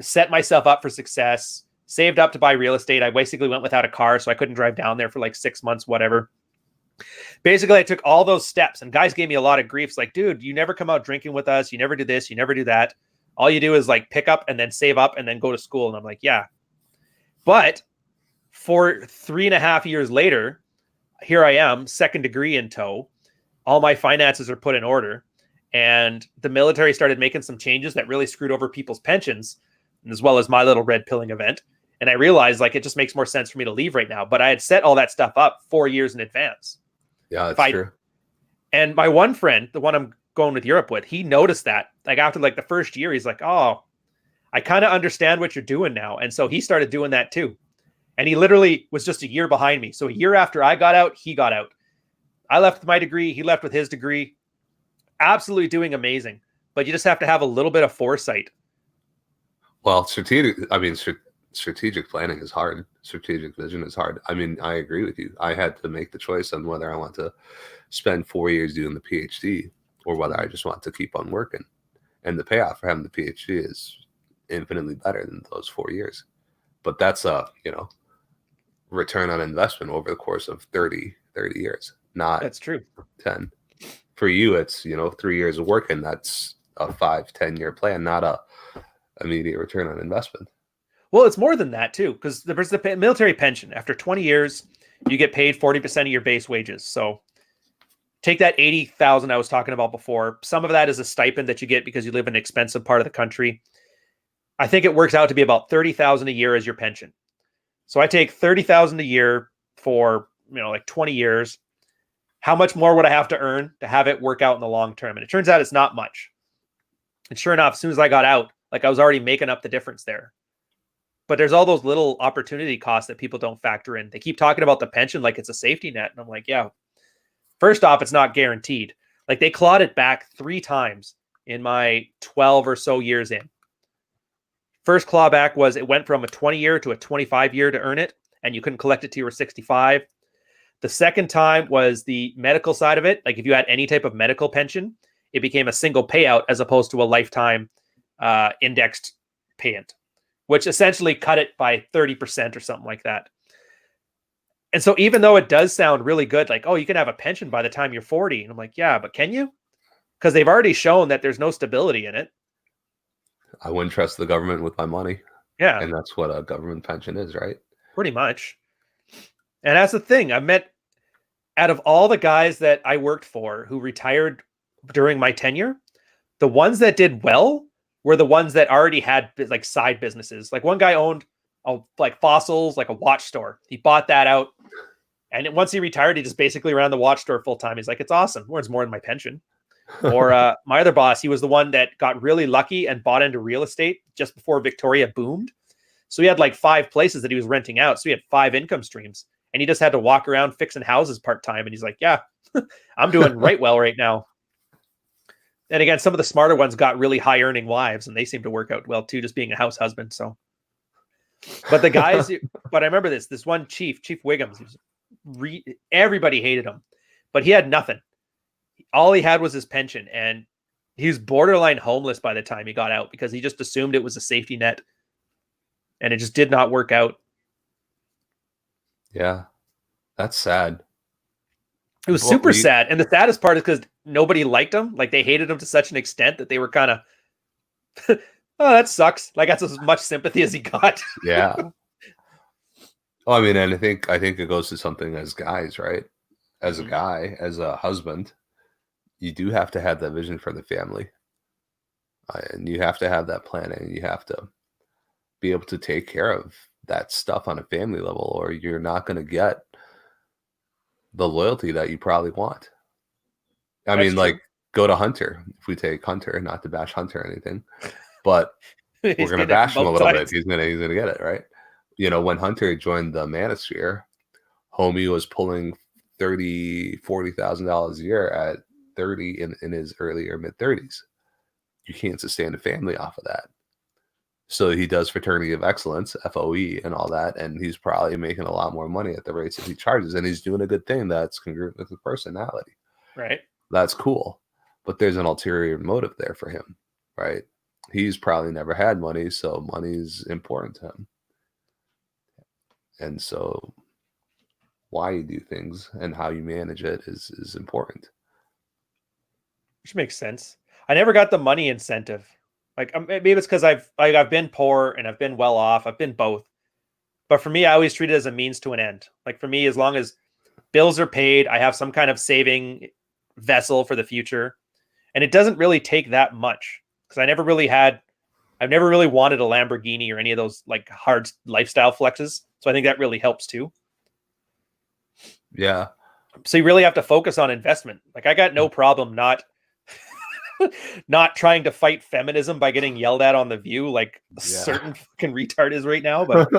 set myself up for success, saved up to buy real estate. I basically went without a car, so I couldn't drive down there for like 6 months, whatever. Basically, I took all those steps, and guys gave me a lot of griefs. Like, dude, you never come out drinking with us. You never do this. You never do that. All you do is like pick up and then save up and then go to school. And I'm like, yeah. But for 3.5 years later, here I am, second degree in tow. All my finances are put in order. And the military started making some changes that really screwed over people's pensions, as well as my little red pilling event. And I realized like it just makes more sense for me to leave right now. But I had set all that stuff up 4 years in advance. Yeah, that's true. And my one friend, the one I'm going with Europe with, he noticed that. Like after like the first year, he's like, oh, I kind of understand what you're doing now. And so he started doing that too. And he literally was just a year behind me. So a year after I got out, he got out. I left with my degree. He left with his degree. Absolutely doing amazing. But you just have to have a little bit of foresight. Well, strategic planning is hard. Strategic vision is hard. I mean, I agree with you. I had to make the choice on whether I want to spend 4 years doing the PhD or whether I just want to keep on working. And the payoff for having the PhD is infinitely better than those 4 years. But that's a, return on investment over the course of 30 years. That's true. 10. For you, it's, 3 years of work, and that's a 5-10 year plan, not a immediate return on investment. Well, it's more than that too, because there's the military pension. After 20 years, you get paid 40% of your base wages. So take that 80,000 I was talking about before. Some of that is a stipend that you get because you live in an expensive part of the country. I think it works out to be about 30,000 a year as your pension. So I take 30,000 a year for, like 20 years. How much more would I have to earn to have it work out in the long term? And it turns out it's not much. And sure enough, as soon as I got out, like I was already making up the difference there. But there's all those little opportunity costs that people don't factor in. They keep talking about the pension like it's a safety net. And I'm like, yeah, first off, it's not guaranteed. Like they clawed it back 3 times in my 12 or so years in. First clawback was it went from a 20-year to a 25-year to earn it, and you couldn't collect it till you were 65. The second time was the medical side of it. Like if you had any type of medical pension, it became a single payout as opposed to a lifetime indexed payment, which essentially cut it by 30% or something like that. And so even though it does sound really good, like, oh, you can have a pension by the time you're 40. And I'm like, yeah, but can you? Because they've already shown that there's no stability in it. I wouldn't trust the government with my money. Yeah, And that's what a government pension is, right? pretty much. And that's the thing. I met, out of all the guys that I worked for who retired during my tenure, the ones that did well were the ones that already had like side businesses. Like one guy owned like fossils, like a watch store. He bought that out. And once he retired, he just basically ran the watch store full time. He's like, it's awesome. Where's more than my pension? Or my other boss, he was the one that got really lucky and bought into real estate just before Victoria boomed. So he had like 5 places that he was renting out. So he had 5 income streams, and he just had to walk around fixing houses part-time. And he's like, yeah, I'm doing right well right now. And again, some of the smarter ones got really high earning wives, and they seem to work out well too, just being a house husband. So, but the guys, but I remember this one Chief Wiggums, everybody hated him, but he had nothing. All he had was his pension, and he was borderline homeless by the time he got out because he just assumed it was a safety net, and it just did not work out. Yeah, that's sad. It was super sad. And the saddest part is because nobody liked him. Like, they hated him to such an extent that they were kind of, oh, that sucks. Like, that's as much sympathy as he got. Yeah. Well, I mean, and I think it goes to something as guys, right? As a guy, as a husband, you do have to have that vision for the family. And you have to have that planning. You have to be able to take care of that stuff on a family level, or you're not going to get the loyalty that you probably want. I mean, like, go to Hunter. If we take Hunter, not to bash Hunter or anything, but we're going to bash him a little bit. He's going to get it, right? You know, when Hunter joined the Manosphere, homie was pulling $30,000-$40,000 a year at 30 in his early or mid 30s. You can't sustain a family off of that. So he does Fraternity of Excellence, FOE, and all that, and he's probably making a lot more money at the rates that he charges, and he's doing a good thing that's congruent with his personality. Right. That's cool. But there's an ulterior motive there for him, right? He's probably never had money, so money's important to him. And so why you do things and how you manage it is important. Which makes sense. I never got the money incentive. Like, maybe it's because I've been poor and I've been well off. I've been both. But for me, I always treat it as a means to an end. Like, for me, as long as bills are paid, I have some kind of saving vessel for the future. And it doesn't really take that much, because I've never really wanted a Lamborghini or any of those like hard lifestyle flexes. So I think that really helps too. Yeah. So you really have to focus on investment. Like, I got no problem not trying to fight feminism by getting yelled at on The View like a certain fucking retard is right now. But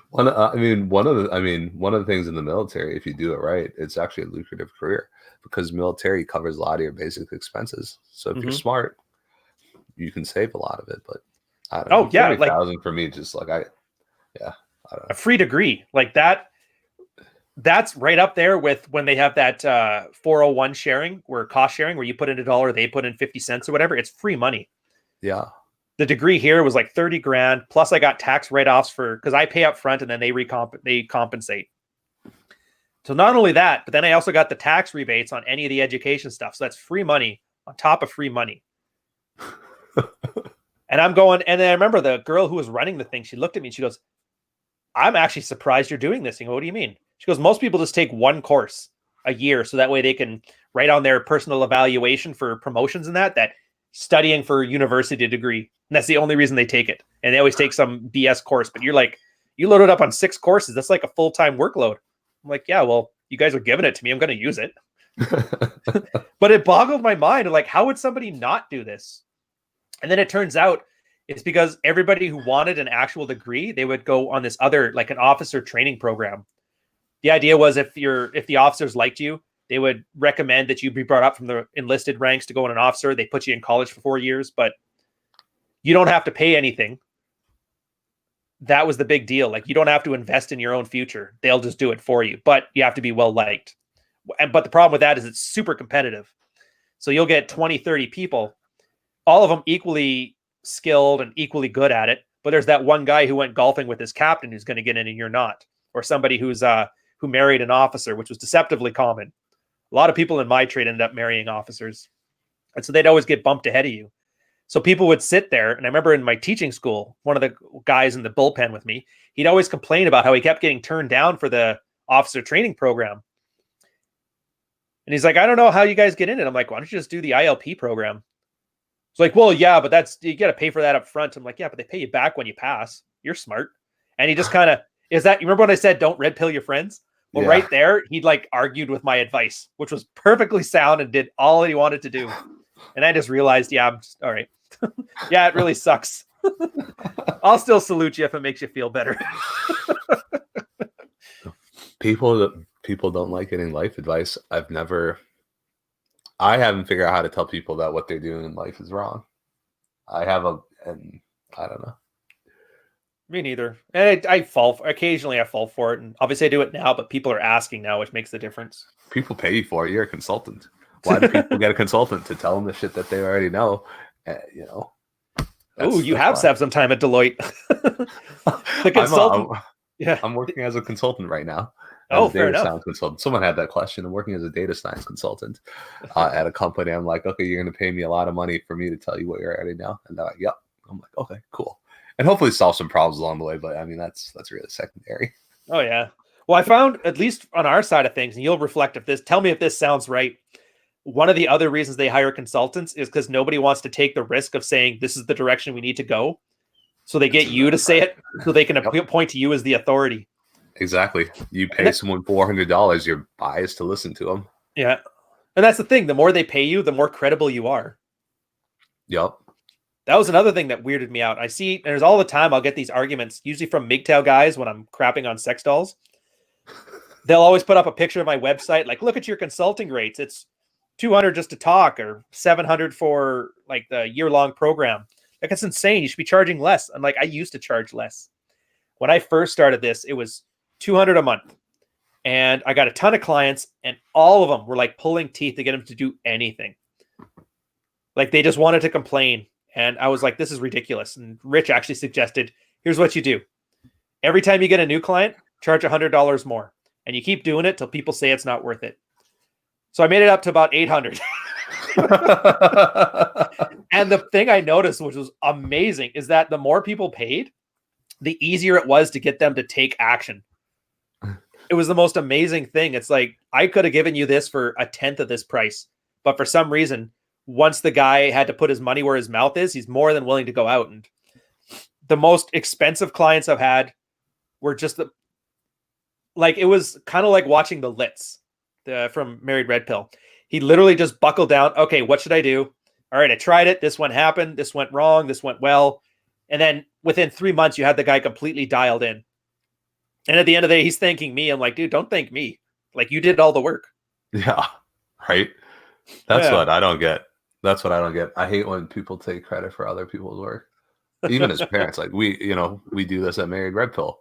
one of the things in the military, if you do it right, it's actually a lucrative career, because military covers a lot of your basic expenses. So if you're smart, you can save a lot of it. But I don't know. Oh yeah, like 30,000 for me, just like I don't know. A free degree like that. That's right up there with when they have that 401 sharing, where cost sharing, where you put in $1, they put in 50 cents or whatever. It's free money. Yeah. The degree here was like 30 grand. Plus I got tax write-offs because I pay up front and then they compensate. So not only that, but then I also got the tax rebates on any of the education stuff. So that's free money on top of free money. And I'm going, and then I remember the girl who was running the thing, she looked at me and she goes, I'm actually surprised you're doing this. I go, what do you mean? She goes, most people just take one course a year, so that way they can write on their personal evaluation for promotions and that studying for a university degree. And that's the only reason they take it. And they always take some BS course. But you're like, you load it up on 6 courses. That's like a full-time workload. I'm like, yeah, well, you guys are giving it to me. I'm going to use it. But it boggled my mind. Like, how would somebody not do this? And then it turns out it's because everybody who wanted an actual degree, they would go on this other, like an officer training program. The idea was if the officers liked you, they would recommend that you be brought up from the enlisted ranks to go on an officer. They put you in college for 4 years, but you don't have to pay anything. That was the big deal. Like, you don't have to invest in your own future. They'll just do it for you, but you have to be well liked. But the problem with that is it's super competitive. So you'll get 20, 30 people, all of them equally skilled and equally good at it. But there's that one guy who went golfing with his captain who's going to get in and you're not. Or somebody who married an officer, which was deceptively common. A lot of people in my trade ended up marrying officers. And so they'd always get bumped ahead of you. So people would sit there, and I remember in my teaching school, one of the guys in the bullpen with me, he'd always complain about how he kept getting turned down for the officer training program. And he's like, I don't know how you guys get in it. I'm like, why don't you just do the ILP program? It's like, well, yeah, but you got to pay for that up front. I'm like, yeah, but they pay you back when you pass. You're smart. And he just kind of, you remember when I said, don't red pill your friends? Well, right there, he'd like argued with my advice, which was perfectly sound and did all that he wanted to do. And I just realized, yeah, I'm just, all right. Yeah, it really sucks. I'll still salute you if it makes you feel better. People don't like getting life advice. I haven't figured out how to tell people that what they're doing in life is wrong. And I don't know. Me neither. And occasionally I fall for it. And obviously I do it now, but people are asking now, which makes the difference. People pay you for it. You're a consultant. Why do people get a consultant to tell them the shit that they already know? Oh, you have some time at Deloitte. The consultant. I'm working as a consultant right now. Fair enough. Science consultant. Someone had that question. I'm working as a data science consultant at a company. I'm like, okay, you're going to pay me a lot of money for me to tell you what you already know. And they're like, yep. I'm like, okay, cool. And hopefully solve some problems along the way. But I mean, that's really secondary. Oh yeah. Well, I found, at least on our side of things, and you'll reflect if this, tell me if this sounds right. One of the other reasons they hire consultants is because nobody wants to take the risk of saying this is the direction we need to go. So they get you to say it so they can point to you as the authority. Exactly. You pay someone $400, you're biased to listen to them. Yeah. And that's the thing. The more they pay you, the more credible you are. Yep. That was another thing that weirded me out. I see, there's all the time I'll get these arguments, usually from MGTOW guys when I'm crapping on sex dolls. They'll always put up a picture of my website, like, look at your consulting rates. It's $200 just to talk, or $700 for like the year-long program. Like, it's insane. You should be charging less. I'm like, I used to charge less. When I first started this, it was $200 a month. And I got a ton of clients, and all of them were like pulling teeth to get them to do anything. Like, they just wanted to complain. And I was like, this is ridiculous. And Rich actually suggested, here's what you do. Every time you get a new client, charge $100 more. And you keep doing it till people say it's not worth it. So I made it up to about $800. And the thing I noticed, which was amazing, is that the more people paid, the easier it was to get them to take action. It was the most amazing thing. It's like, I could have given you this for a tenth of this price, but for some reason, once the guy had to put his money where his mouth is, he's more than willing to go out. And the most expensive clients I've had were just it was kind of like watching the Litz from Married Red Pill. He literally just buckled down. Okay, what should I do? All right, I tried it. This one happened. This went wrong. This went well. And then within 3 months, you had the guy completely dialed in. And at the end of the day, he's thanking me. I'm like, dude, don't thank me. Like, you did all the work. Yeah, right. That's what I don't get. That's what I don't get. I hate when people take credit for other people's work. Even as parents, like we do this at Married Red Pill.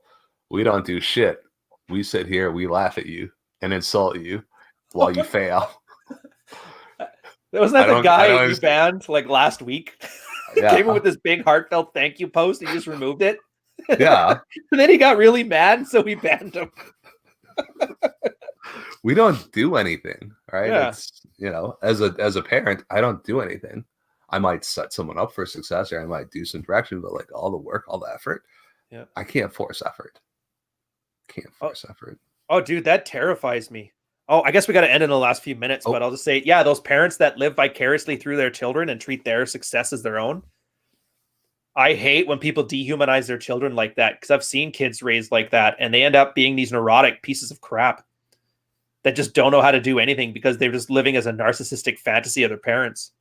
We don't do shit. We sit here, we laugh at you and insult you while you fail. Wasn't that the guy you banned like last week? Yeah. Came in with this big heartfelt thank you post. He just removed it. Yeah. And then he got really mad, so we banned him. We don't do anything, right? Yeah. It's, as a parent, I don't do anything. I might set someone up for success, or I might do some direction, but like all the work, all the effort, I can't force effort. Effort. Oh, dude, that terrifies me. Oh, I guess we got to end in the last few minutes, but I'll just say, yeah, those parents that live vicariously through their children and treat their success as their own. I hate when people dehumanize their children like that, because I've seen kids raised like that, and they end up being these neurotic pieces of crap that just don't know how to do anything because they're just living as a narcissistic fantasy of their parents.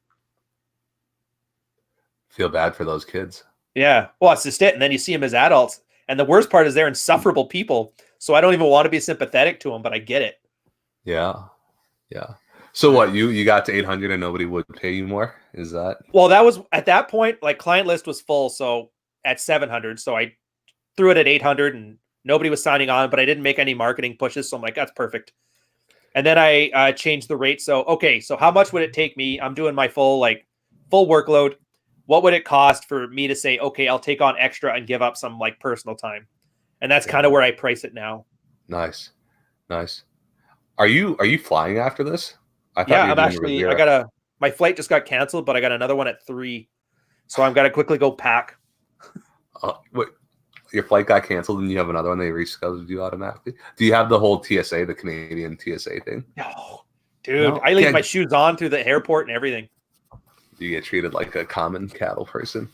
Feel bad for those kids. Yeah. Well, it's just it. And then you see them as adults. And the worst part is they're insufferable people. So I don't even want to be sympathetic to them, but I get it. Yeah. Yeah. So what, you got to 800 and nobody would pay you more? Is that? Well, that was at that point, like, client list was full. So at 700, so I threw it at 800 and nobody was signing on, but I didn't make any marketing pushes. So I'm like, that's perfect. And then I changed the rate. So, okay, so how much would it take me? I'm doing my full workload. What would it cost for me to say, okay, I'll take on extra and give up some like personal time? And that's kind of where I price it now. Nice. Are you flying after this? I'm actually, my flight just got canceled, but I got another one at 3. So I'm got to quickly go pack. Wait, your flight got canceled and you have another one they rescheduled you automatically? Do you have the whole TSA, the Canadian TSA thing? No, dude, I leave my shoes on through the airport and everything. Do you get treated like a common cattle person?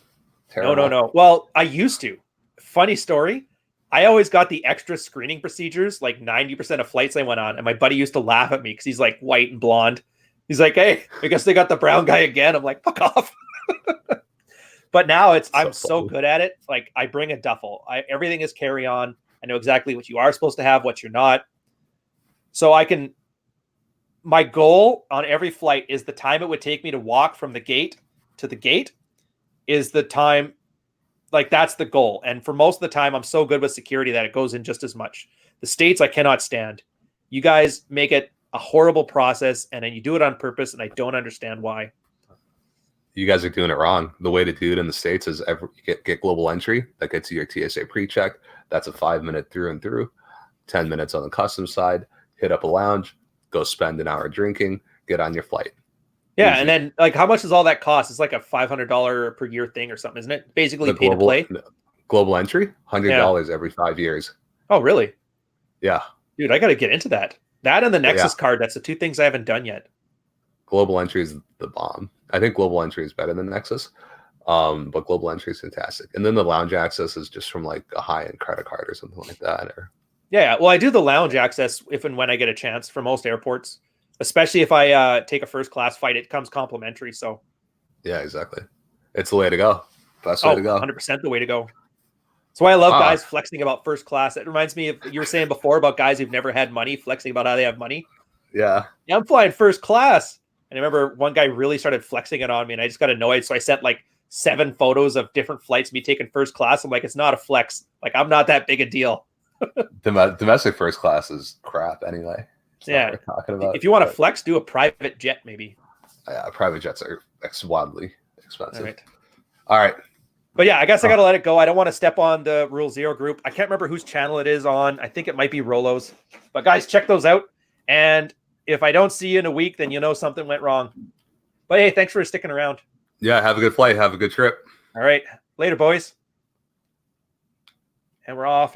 No. Well, I used to. Funny story. I always got the extra screening procedures, like 90% of flights I went on. And my buddy used to laugh at me because he's like white and blonde. He's like, hey, I guess they got the brown guy again. I'm like, fuck off. But now I'm so good at it. Like I bring a duffel. Everything is carry on. I know exactly what you are supposed to have, what you're not. So my goal on every flight is the time it would take me to walk from the gate to the gate is the time. Like that's the goal. And for most of the time, I'm so good with security that it goes in just as much. The States, I cannot stand. You guys make it a horrible process and then you do it on purpose. And I don't understand why. You guys are doing it wrong. The way to do it in the States is get global entry. That gets you your TSA pre-check. That's a 5-minute through and through, 10 minutes on the customs side, hit up a lounge, go spend an hour drinking, get on your flight. Yeah, Easy. and then like how much does all that cost? It's like a $500 per year thing or something, isn't it? Basically pay to play. Global entry, $100 every 5 years. Oh, really? Yeah. Dude, I got to get into that. That and the Nexus card, that's the two things I haven't done yet. Global entry is the bomb. I think global entry is better than Nexus, but global entry is fantastic. And then the lounge access is just from like a high-end credit card or something like that. Yeah, well, I do the lounge access if and when I get a chance for most airports, especially if I take a first-class flight. It comes complimentary, so. Yeah, exactly. It's the way to go. Best way to go. 100% the way to go. That's why I love guys flexing about first class. It reminds me of you were saying before about guys who've never had money flexing about how they have money. Yeah, I'm flying first class. And I remember one guy really started flexing it on me and I just got annoyed. So I sent like 7 photos of different flights, me taking first class. I'm like, it's not a flex. Like, I'm not that big a deal. Domestic first class is crap anyway. It's yeah. not what we're talking about, if you want to flex, do a private jet maybe. Yeah, private jets are wildly expensive. All right. But yeah, I guess I got to let it go. I don't want to step on the Rule Zero group. I can't remember whose channel it is on. I think it might be Rolo's. But guys, check those out. And if I don't see you in a week, then you know something went wrong. But hey, thanks for sticking around. Yeah, have a good flight. Have a good trip. All right. Later, boys. And we're off in